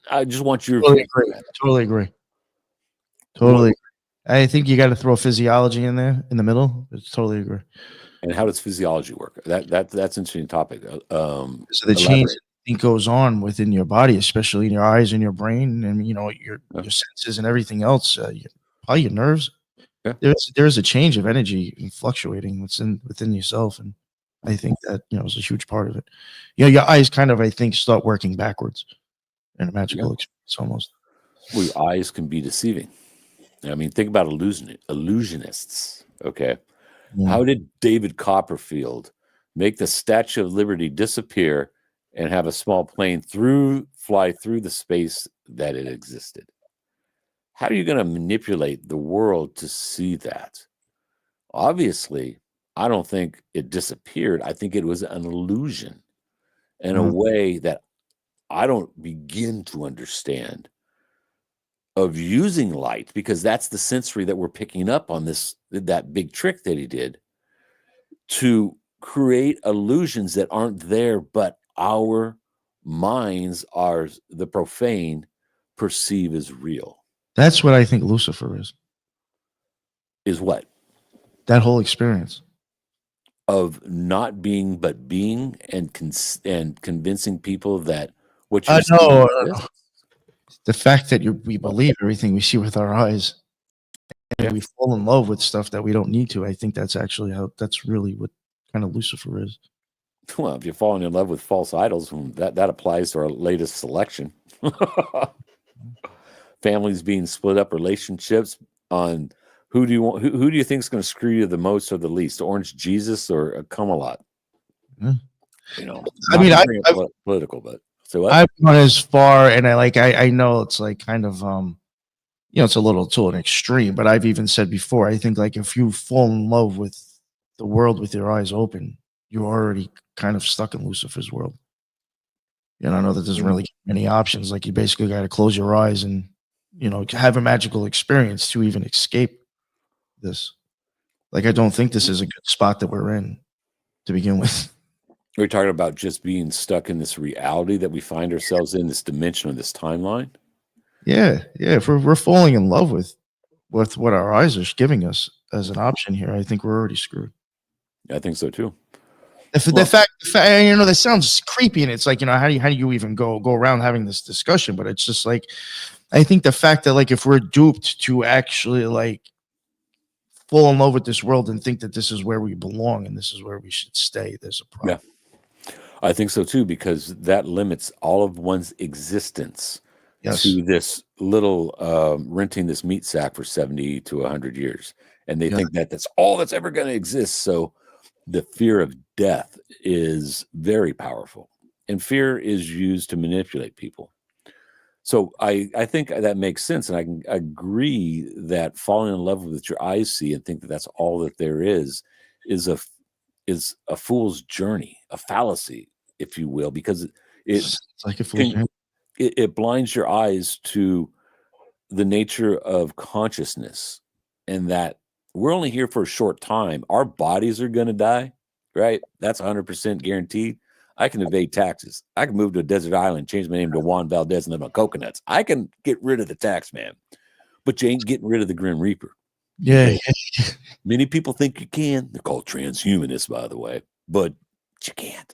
I just want your Totally agree. Totally agree. I think you got to throw physiology in there in the middle. Totally agree. And how does physiology work? That's an interesting topic. So the change that I think goes on within your body, especially in your eyes and your brain, and your senses and everything else, probably your nerves. Yeah. There's a change of energy fluctuating within yourself, and I think that is a huge part of it. Your eyes kind of, I think, start working backwards in a magical experience almost. Well, your eyes can be deceiving. I mean, think about illusionists. Okay. Yeah. How did David Copperfield make the Statue of Liberty disappear and have a small plane fly through the space that it existed. How are you going to manipulate the world to see that? Obviously, I don't think it disappeared. I think it was an illusion in a way that I don't begin to understand of using light, because that's the sensory that we're picking up on that big trick that he did to create illusions that aren't there, but our minds are the profane perceive as real. That's what I think Lucifer Is what? that whole experience. Of not being but being, and convincing people that what you're seeing No. exists. The fact that we believe everything we see with our eyes, and we fall in love with stuff that we don't need to. I think that's really what kind of Lucifer is. Well, if you're falling in love with false idols, that applies to our latest selection. Families being split up, relationships on who do you think is going to screw you the most or the least, Orange Jesus or a Camelot? Yeah. You know, I mean, political, but so what? I've gone as far, and I know it's like kind of it's a little to an extreme, but I've even said before, I think like if you fall in love with the world with your eyes open, you're already kind of stuck in Lucifer's world. And I know that there's really many options. Like you basically got to close your eyes and have a magical experience to even escape this. Like I don't think this is a good spot that we're in to begin with. We're talking about just being stuck in this reality that we find ourselves in, this dimension or this timeline. Yeah. If we're falling in love with what our eyes are giving us as an option here, I think we're already screwed. I think so too. The fact, that sounds creepy, and it's like, how do you even go around having this discussion? But it's just like, I think the fact that like if we're duped to actually like fall in love with this world and think that this is where we belong and this is where we should stay, there's a problem. Yeah, I think so too, because that limits all of one's existence to this little renting this meat sack for 70 to 100 years, and they think that that's all that's ever going to exist. So the fear of death is very powerful, and fear is used to manipulate people. So I think that makes sense, and I can agree that falling in love with what your eyes see and think that that's all that there is a fool's journey, a fallacy, if you will, because It's like a fool's journey. It blinds your eyes to the nature of consciousness, and that we're only here for a short time. Our bodies are going to die, right? That's 100% guaranteed. I can evade taxes. I can move to a desert island, change my name to Juan Valdez, and live on coconuts. I can get rid of the tax man, but you ain't getting rid of the Grim Reaper. Yeah. Many people think you can. They're called transhumanists, by the way, but you can't.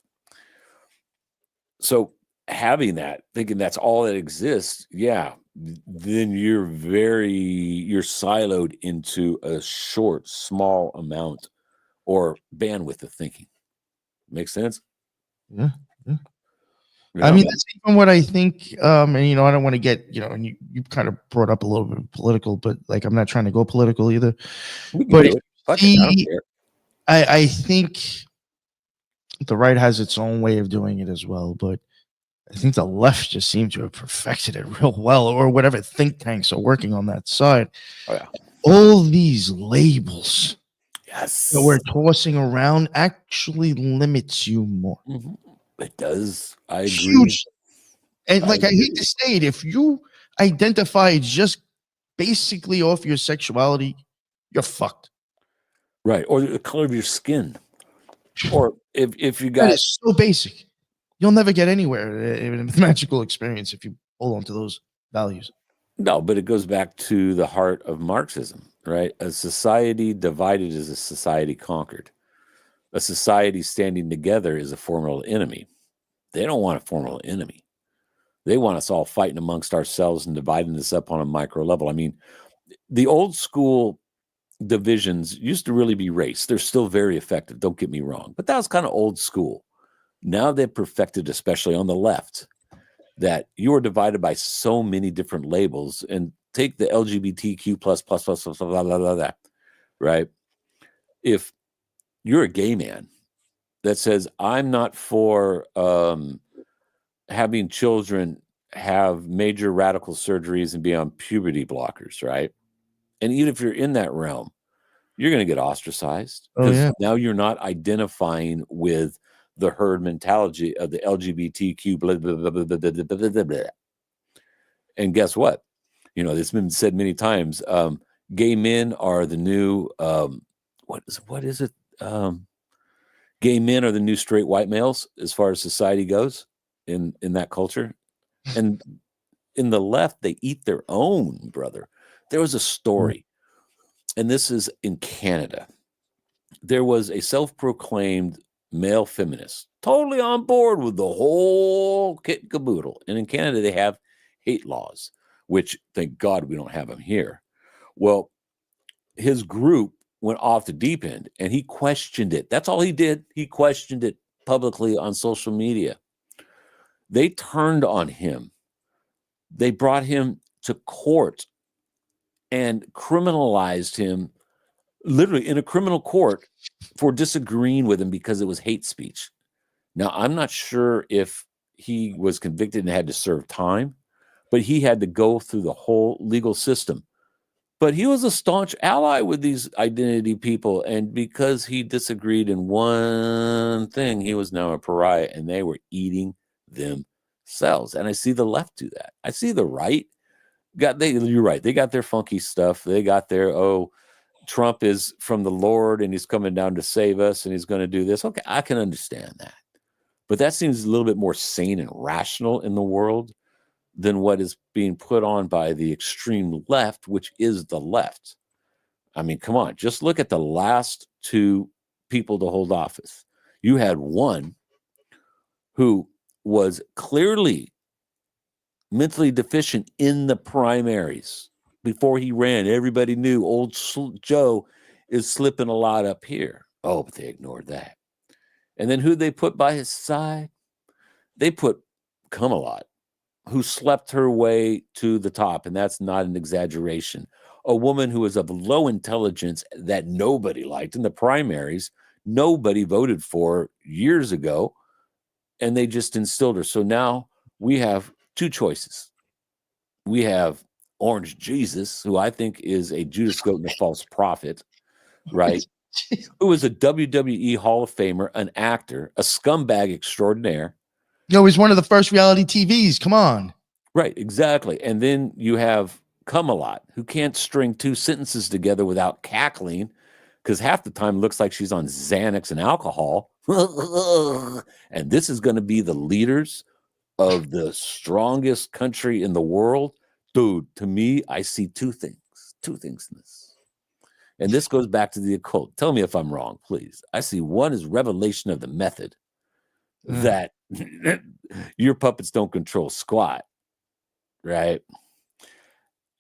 So having that, thinking that's all that exists, then you're siloed into a short, small amount or bandwidth of thinking. Makes sense? Yeah. I mean, that's even what I think. And I don't want to get, and you kind of brought up a little bit of political, but like I'm not trying to go political either. But I think the right has its own way of doing it as well, but I think the left just seems to have perfected it real well, or whatever think tanks are working on that side. Oh, yeah. All these labels that we're Yes. tossing around actually limits you more. Mm-hmm. It does. I agree. Huge. And I hate to say it, if you identify just basically off your sexuality, you're fucked. Right. Or the color of your skin. Or if you got... That is so basic. You'll never get anywhere in a magical experience if you hold on to those values. No, but it goes back to the heart of Marxism, right? A society divided is a society conquered. A society standing together is a formidable enemy. They don't want a formidable enemy. They want us all fighting amongst ourselves and dividing this up on a micro level. I mean, the old school divisions used to really be race. They're still very effective, don't get me wrong. But that was kind of old school. Now they've perfected, especially on the left, that you are divided by so many different labels. And take the LGBTQ plus, blah, blah, blah, blah, right? If you're a gay man that says, I'm not for having children have major radical surgeries and be on puberty blockers, right? And even if you're in that realm, you're going to get ostracized Oh because yeah. now you're not identifying with the herd mentality of the LGBTQ. Blah, blah, blah, blah, blah, blah, blah, blah, blah. And guess what? You know, it's been said many times. Gay men are the new what is it? Gay men are the new straight white males as far as society goes in that culture. And in the left, they eat their own, brother. There was a story, and this is in Canada. There was a self-proclaimed male feminist, totally on board with the whole kit and caboodle. And in Canada, they have hate laws, which thank God we don't have them here. Well, his group went off the deep end and he questioned it. That's all he did. He questioned it publicly on social media. They turned on him. They brought him to court and criminalized him literally in a criminal court for disagreeing with him because it was hate speech. Now, I'm not sure if he was convicted and had to serve time, but he had to go through the whole legal system. But he was a staunch ally with these identity people. And because he disagreed in one thing, he was now a pariah and they were eating themselves. And I see the left do that. I see the right. You're right. They got their funky stuff. They got their, Trump is from the Lord and he's coming down to save us and he's going to do this. Okay, I can understand that. But that seems a little bit more sane and rational in the world than what is being put on by the extreme left, which is the left. I mean, come on, just look at the last two people to hold office. You had one who was clearly mentally deficient in the primaries. Before he ran, everybody knew old Joe is slipping a lot up here. Oh, but they ignored that. And then who they put by his side? They put Camelot, who slept her way to the top, and that's not an exaggeration. A woman who was of low intelligence that nobody liked in the primaries, nobody voted for years ago, and they just instilled her. So now we have two choices. We have Orange Jesus, who I think is a Judas goat and a false prophet, right? Who is a WWE Hall of Famer, an actor, a scumbag extraordinaire. Yo, he's one of the first reality TVs. Come on. Right, exactly. And then you have Camelot, who can't string two sentences together without cackling, because half the time it looks like she's on Xanax and alcohol. And this is going to be the leaders of the strongest country in the world. Dude, to me, I see two things in this. And this goes back to the occult. Tell me if I'm wrong, please. I see one is revelation of the method that your puppets don't control squat, right?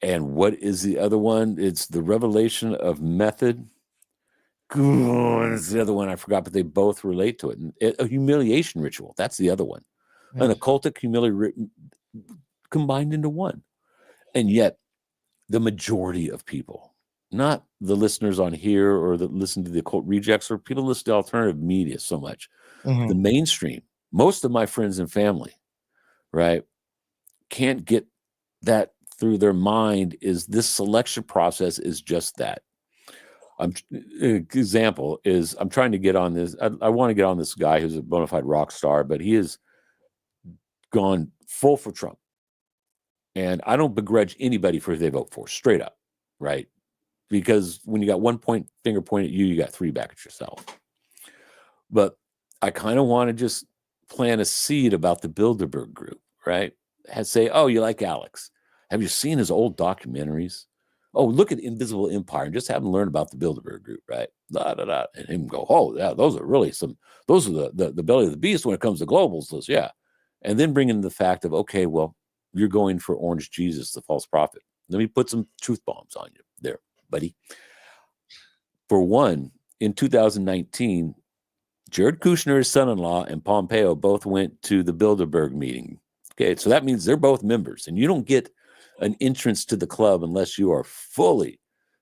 And what is the other one? It's the revelation of method. It's the other one I forgot, but they both relate to it. A humiliation ritual. That's the other one. An occultic humiliation combined into one. And yet, the majority of people, not the listeners on here or that listen to the Occult Rejects or people listen to alternative media so much, the mainstream, most of my friends and family, right, can't get that through their mind is this selection process is just that. Example is I'm trying to get on this. I want to get on this guy who's a bona fide rock star, but he has gone full for Trump. And I don't begrudge anybody for who they vote for, straight up, right? Because when you got one finger pointed at you, you got three back at yourself. But I kind of want to just plant a seed about the Bilderberg group, right? Say, oh, you like Alex. Have you seen his old documentaries? Oh, look at Invisible Empire and just have him learn about the Bilderberg group, right? Da, da, da. And him go, oh, yeah, those are really those are the belly of the beast when it comes to globals. Yeah. And then bring in the fact of, okay, well, you're going for Orange Jesus, the false prophet. Let me put some truth bombs on you there, buddy. For one, in 2019, Jared Kushner, his son-in-law, and Pompeo both went to the Bilderberg meeting. Okay, so that means they're both members, and you don't get an entrance to the club unless you are fully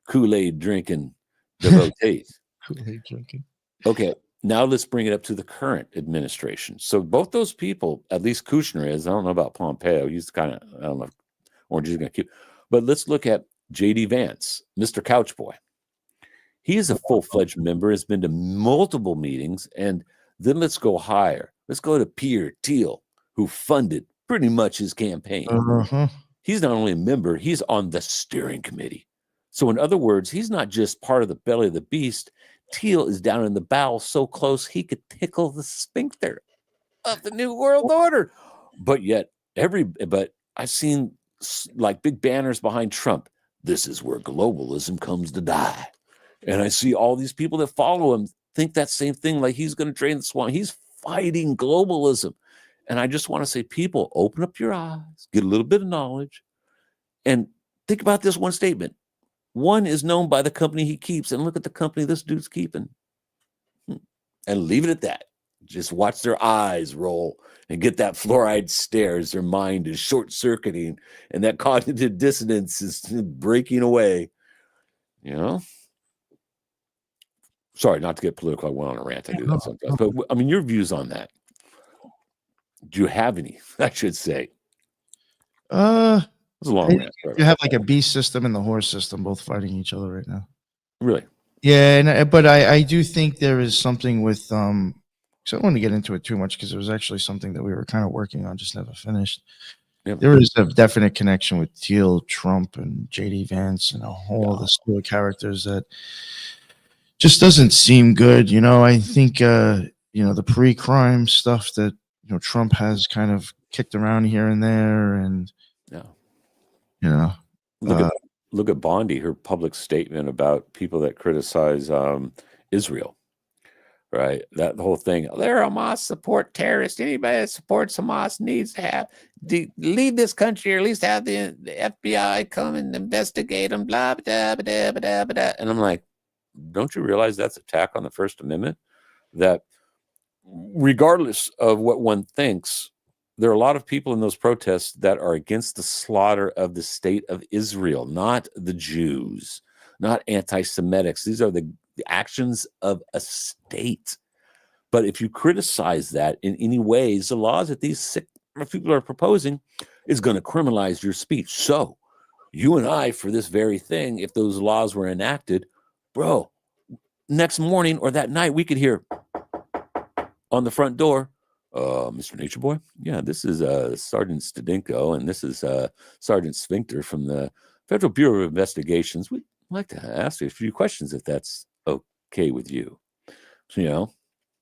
Kool-Aid drinking devotees. Kool-Aid drinking. Okay, Now let's bring it up to the current administration. So both those people, at least Kushner is, I don't know about Pompeo. He's kind of, I don't know if Orange is going to keep, but let's look at J.D. Vance, Mr. Couchboy. He is a full-fledged member, has been to multiple meetings, and then let's go higher. Let's go to Pierre Thiel, who funded pretty much his campaign. He's not only a member, he's on the steering committee. So in other words, he's not just part of the belly of the beast. Thiel is down in the bowel so close he could tickle the sphincter of the New World Order. But yet, but I've seen like big banners behind Trump. This is where globalism comes to die. And I see all these people that follow him think that same thing, like he's going to drain the swamp. He's fighting globalism. And I just want to say, people, open up your eyes, get a little bit of knowledge, and think about this one statement. One is known by the company he keeps, and look at the company this dude's keeping. And leave it at that. Just watch their eyes roll and get that fluoride stare as their mind is short-circuiting and that cognitive dissonance is breaking away. You know? Sorry, not to get political. I went on a rant. I do that sometimes. But, I mean, your views on that. Do you have any, I should say? It was a long rant. You have like a beast system and the horse system both fighting each other right now. Really? Yeah, but I do think there is something with so I don't want to get into it too much because it was actually something that we were kind of working on, just never finished. Yep. There is a definite connection with Thiel, Trump, and J.D. Vance, and a whole other slew of characters that just doesn't seem good. You know, I think the pre-crime stuff that Trump has kind of kicked around here and there, and look at Bondi, her public statement about people that criticize Israel, right? That whole thing, they're Hamas support terrorists. Anybody that supports Hamas needs to leave this country, or at least have the FBI come and investigate them, blah, blah, blah, blah, blah. And I'm like, don't you realize that's attack on the First Amendment? That regardless of what one thinks, there are a lot of people in those protests that are against the slaughter of the state of Israel, not the Jews, not anti-Semitics. These are the actions of a state. But if you criticize that in any ways, the laws that these sick people are proposing is going to criminalize your speech. So you and I, for this very thing, if those laws were enacted, bro, next morning or that night, we could hear on the front door, Mr. Nature Boy, yeah, this is Sergeant Stadinko, and this is Sergeant Sphincter from the Federal Bureau of Investigations. We'd like to ask you a few questions if that's okay with you. So,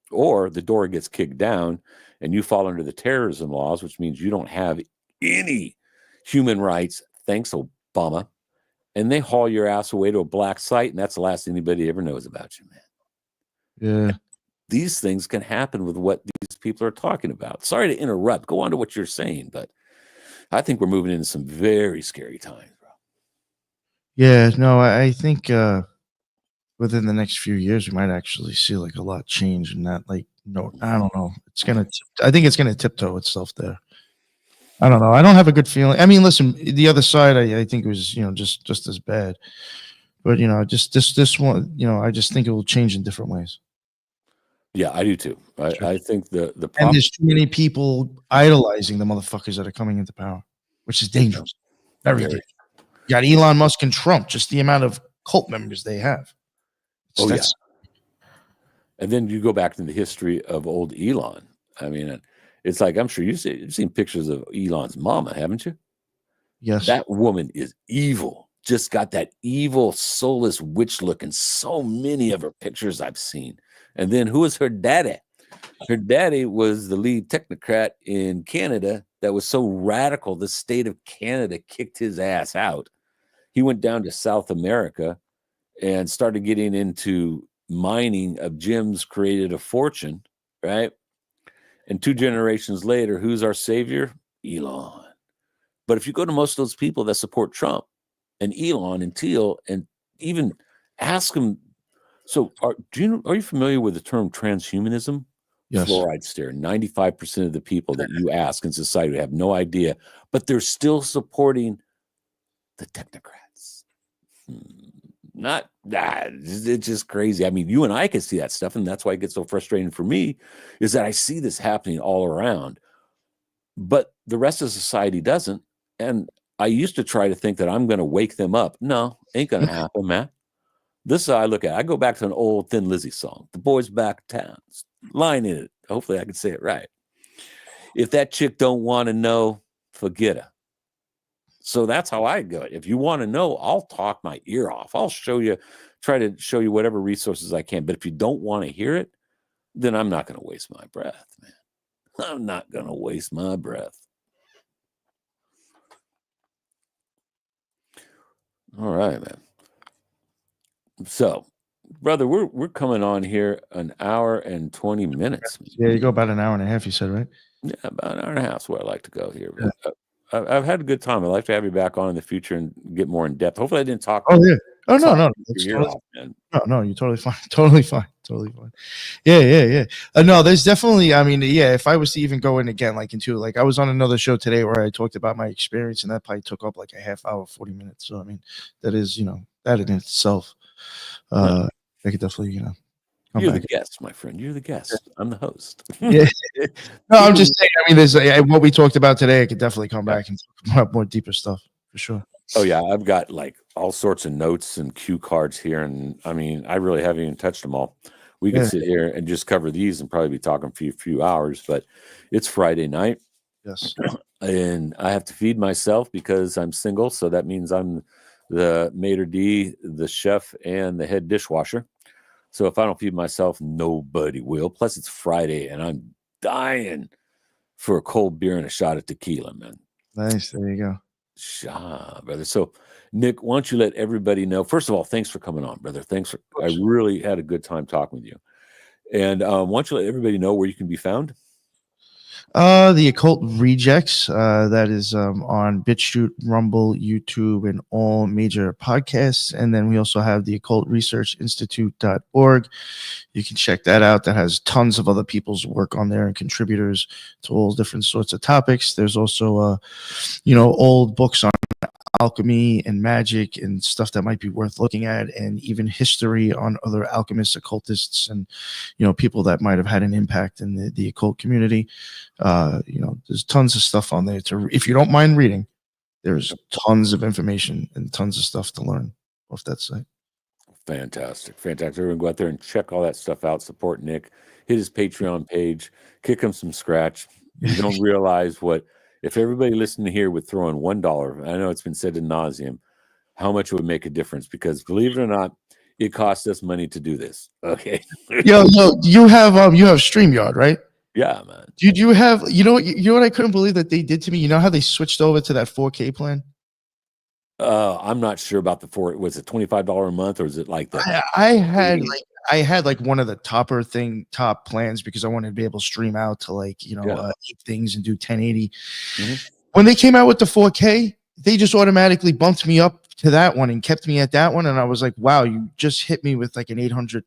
or the door gets kicked down and you fall under the terrorism laws, which means you don't have any human rights. Thanks, Obama. And they haul your ass away to a black site, and that's the last anybody ever knows about you, man. Yeah. These things can happen with what these people are talking about. Sorry to interrupt. Go on to what you're saying, but I think we're moving into some very scary times, bro. Yeah, no, I think within the next few years, we might actually see like a lot change in that. Like, no, I don't know. I think it's gonna tiptoe itself there. I don't know. I don't have a good feeling. I mean, listen, the other side, I think it was, just as bad. But just this one, I just think it will change in different ways. Yeah, I do too. I think the and there's too many people idolizing the motherfuckers that are coming into power, which is dangerous. Very dangerous. You got Elon Musk and Trump, just the amount of cult members they have. Yeah. And then you go back to the history of old Elon. I mean, it's like, I'm sure you've seen pictures of Elon's mama, haven't you? Yes. That woman is evil. Just got that evil, soulless witch look in so many of her pictures I've seen. And then who was her daddy? Her daddy was the lead technocrat in Canada that was so radical, the state of Canada kicked his ass out. He went down to South America and started getting into mining of gems, created a fortune, right? And 2 generations later, who's our savior? Elon. But if you go to most of those people that support Trump and Elon and Thiel, and even ask them, so are you familiar with the term transhumanism? Yes. Fluoride stare. 95% of the people that you ask in society have no idea, but they're still supporting the technocrats. Not It's just crazy. I mean, you and I can see that stuff, and that's why it gets so frustrating for me, is that I see this happening all around, but the rest of society doesn't. And I used to try to think that I'm going to wake them up. No, ain't going to happen, man. This is how I look at it. I go back to an old Thin Lizzy song, "The Boys Back Town," line in it. Hopefully I can say it right. If that chick don't want to know, forget her. So that's how I go. If you want to know, I'll talk my ear off. I'll try to show you whatever resources I can. But if you don't want to hear it, then I'm not going to waste my breath, man. I'm not going to waste my breath. All right, man. So, brother, we're coming on here an hour and 20 minutes. Yeah, you go about an hour and a half, you said, right? Yeah, about an hour and a half is where I like to go here. Yeah. I've had a good time. I'd like to have you back on in the future and get more in depth. Hopefully I didn't talk. Oh, yeah. Oh, no. No, you're totally fine. Totally fine. Yeah. No, there's definitely, I mean, yeah, if I was to even go in again, like I was on another show today where I talked about my experience, and that probably took up like a half hour, 40 minutes. So, I mean, that is, that in itself, I could definitely, You're the guest, my friend. You're the guest. I'm the host. Yeah. No, I'm just saying, I mean, there's what we talked about today. I could definitely come back and talk about more deeper stuff for sure. Oh yeah, I've got like all sorts of notes and cue cards here, and I mean, I really haven't even touched them all. We could sit here and just cover these and probably be talking for a few hours, but it's Friday night. Yes. And I have to feed myself because I'm single, so that means I'm the maitre d', the chef, and the head dishwasher. So if I don't feed myself, nobody will. Plus, it's Friday, and I'm dying for a cold beer and a shot of tequila, man. Nice. There you go. Brother. So, Nick, why don't you let everybody know? First of all, thanks for coming on, brother. I really had a good time talking with you. And why don't you let everybody know where you can be found? The Occult Rejects, that is on BitChute, Rumble, YouTube, and all major podcasts. And then we also have the Occult Research Institute.org. You can check that out. That has tons of other people's work on there and contributors to all different sorts of topics. There's also, old books on alchemy and magic and stuff that might be worth looking at, and even history on other alchemists, occultists, and people that might have had an impact in the occult community. There's tons of stuff on there if you don't mind reading. There's tons of information and tons of stuff to learn off that site. Fantastic. Everyone go out there and check all that stuff out. Support Nick. Hit his Patreon page. Kick him some scratch. You don't realize if everybody listening here would throw in $1, I know it's been said ad nauseum, how much it would make a difference, because believe it or not, it costs us money to do this. Okay. Yo, you have StreamYard, right? Yeah, man. Dude, you have, you know what I couldn't believe that they did to me? You know how they switched over to that 4K plan? I'm not sure about was it $25 a month, or is it like that? I had like one of the top plans because I wanted to be able to stream out to 8 things and do 1080. Mm-hmm. When they came out with the 4K, they just automatically bumped me up to that one and kept me at that one. And I was like, wow, you just hit me with like an $800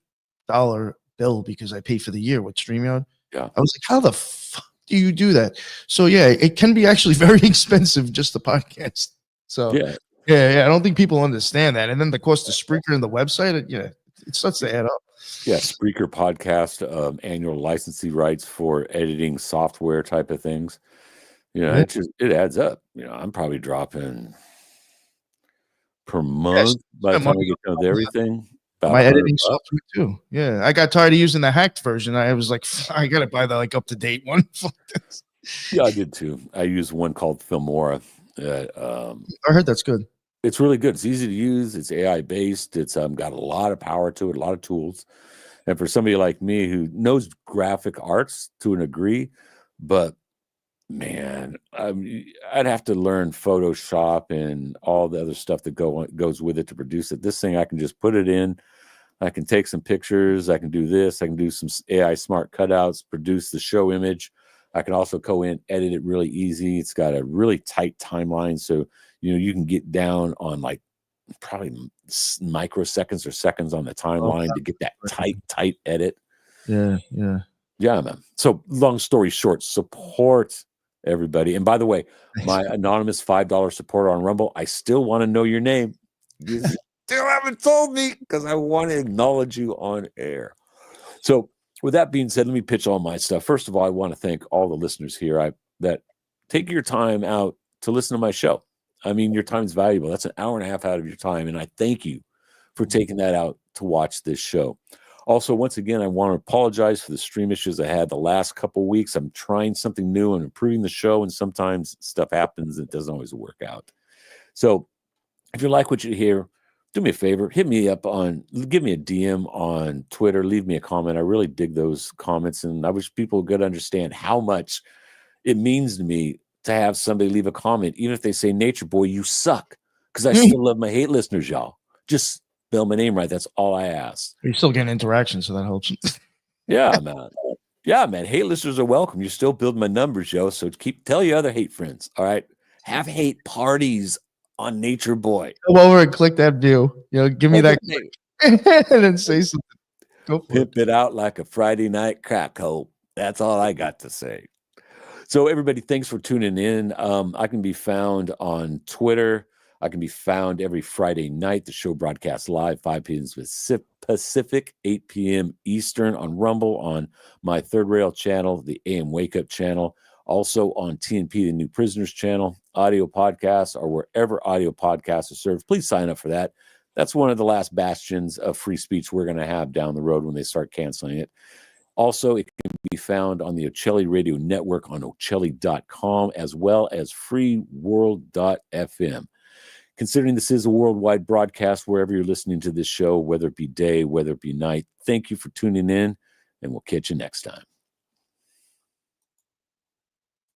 bill because I paid for the year with StreamYard. Yeah. I was like, how the fuck do you do that? So yeah, it can be actually very expensive, just the podcast. So yeah. I don't think people understand that. And then the cost of Spreaker and the website, it starts to add up. Yeah, Spreaker podcast, annual licensing rights for editing software type of things. It adds up. I'm probably dropping per month by the time we get done with everything. My editing software too. Yeah, I got tired of using the hacked version. I was like, I gotta buy the up to date one. Yeah, I did too. I use one called Filmora. I heard that's good. It's really good. It's easy to use. It's AI based. It's got a lot of power to it, a lot of tools. And for somebody like me who knows graphic arts to a degree, but man, I'd have to learn Photoshop and all the other stuff that goes with it to produce it. This thing, I can just put it in. I can take some pictures. I can do this. I can do some AI smart cutouts, produce the show image. I can also go in, edit it really easy. It's got a really tight timeline. So, you can get down on like probably microseconds or seconds on the timeline to get that tight edit. Yeah, man. So long story short, support everybody. And by the way, my anonymous $5 supporter on Rumble, I still want to know your name. still haven't told me because I want to acknowledge you on air. So with that being said, let me pitch all my stuff. First of all, I want to thank all the listeners here that take your time out to listen to my show. I mean, your time is valuable. That's an hour and a half out of your time. And I thank you for taking that out to watch this show. Also, once again, I want to apologize for the stream issues I had the last couple of weeks. I'm trying something new and improving the show, and sometimes stuff happens and it doesn't always work out. So if you like what you hear, do me a favor, give me a DM on Twitter, leave me a comment. I really dig those comments, and I wish people could understand how much it means to me to have somebody leave a comment, even if they say, Nature Boy, you suck, because I still love my hate listeners, y'all. Just spell my name right. That's all I ask. You're still getting interaction, so that helps. Yeah, man. Yeah, man. Hate listeners are welcome. You're still building my numbers, yo. So tell your other hate friends. All right. Have hate parties on Nature Boy. Go over and click that view. Give me that and then say something. Go for Pimp it out like a Friday night crack hole. That's all I got to say. So everybody, thanks for tuning in. I can be found on Twitter. I can be found every Friday night. The show broadcasts live 5 p.m. Pacific, 8 p.m. Eastern on Rumble, on my Third Rail channel, the AM Wake Up channel, also on TNP, the New Prisoners channel, audio podcasts, or wherever audio podcasts are served. Please sign up for that. That's one of the last bastions of free speech we're going to have down the road when they start canceling it. Also, it can be found on the Ocelli Radio Network on ocelli.com, as well as freeworld.fm. Considering this is a worldwide broadcast, wherever you're listening to this show, whether it be day, whether it be night, thank you for tuning in, and we'll catch you next time.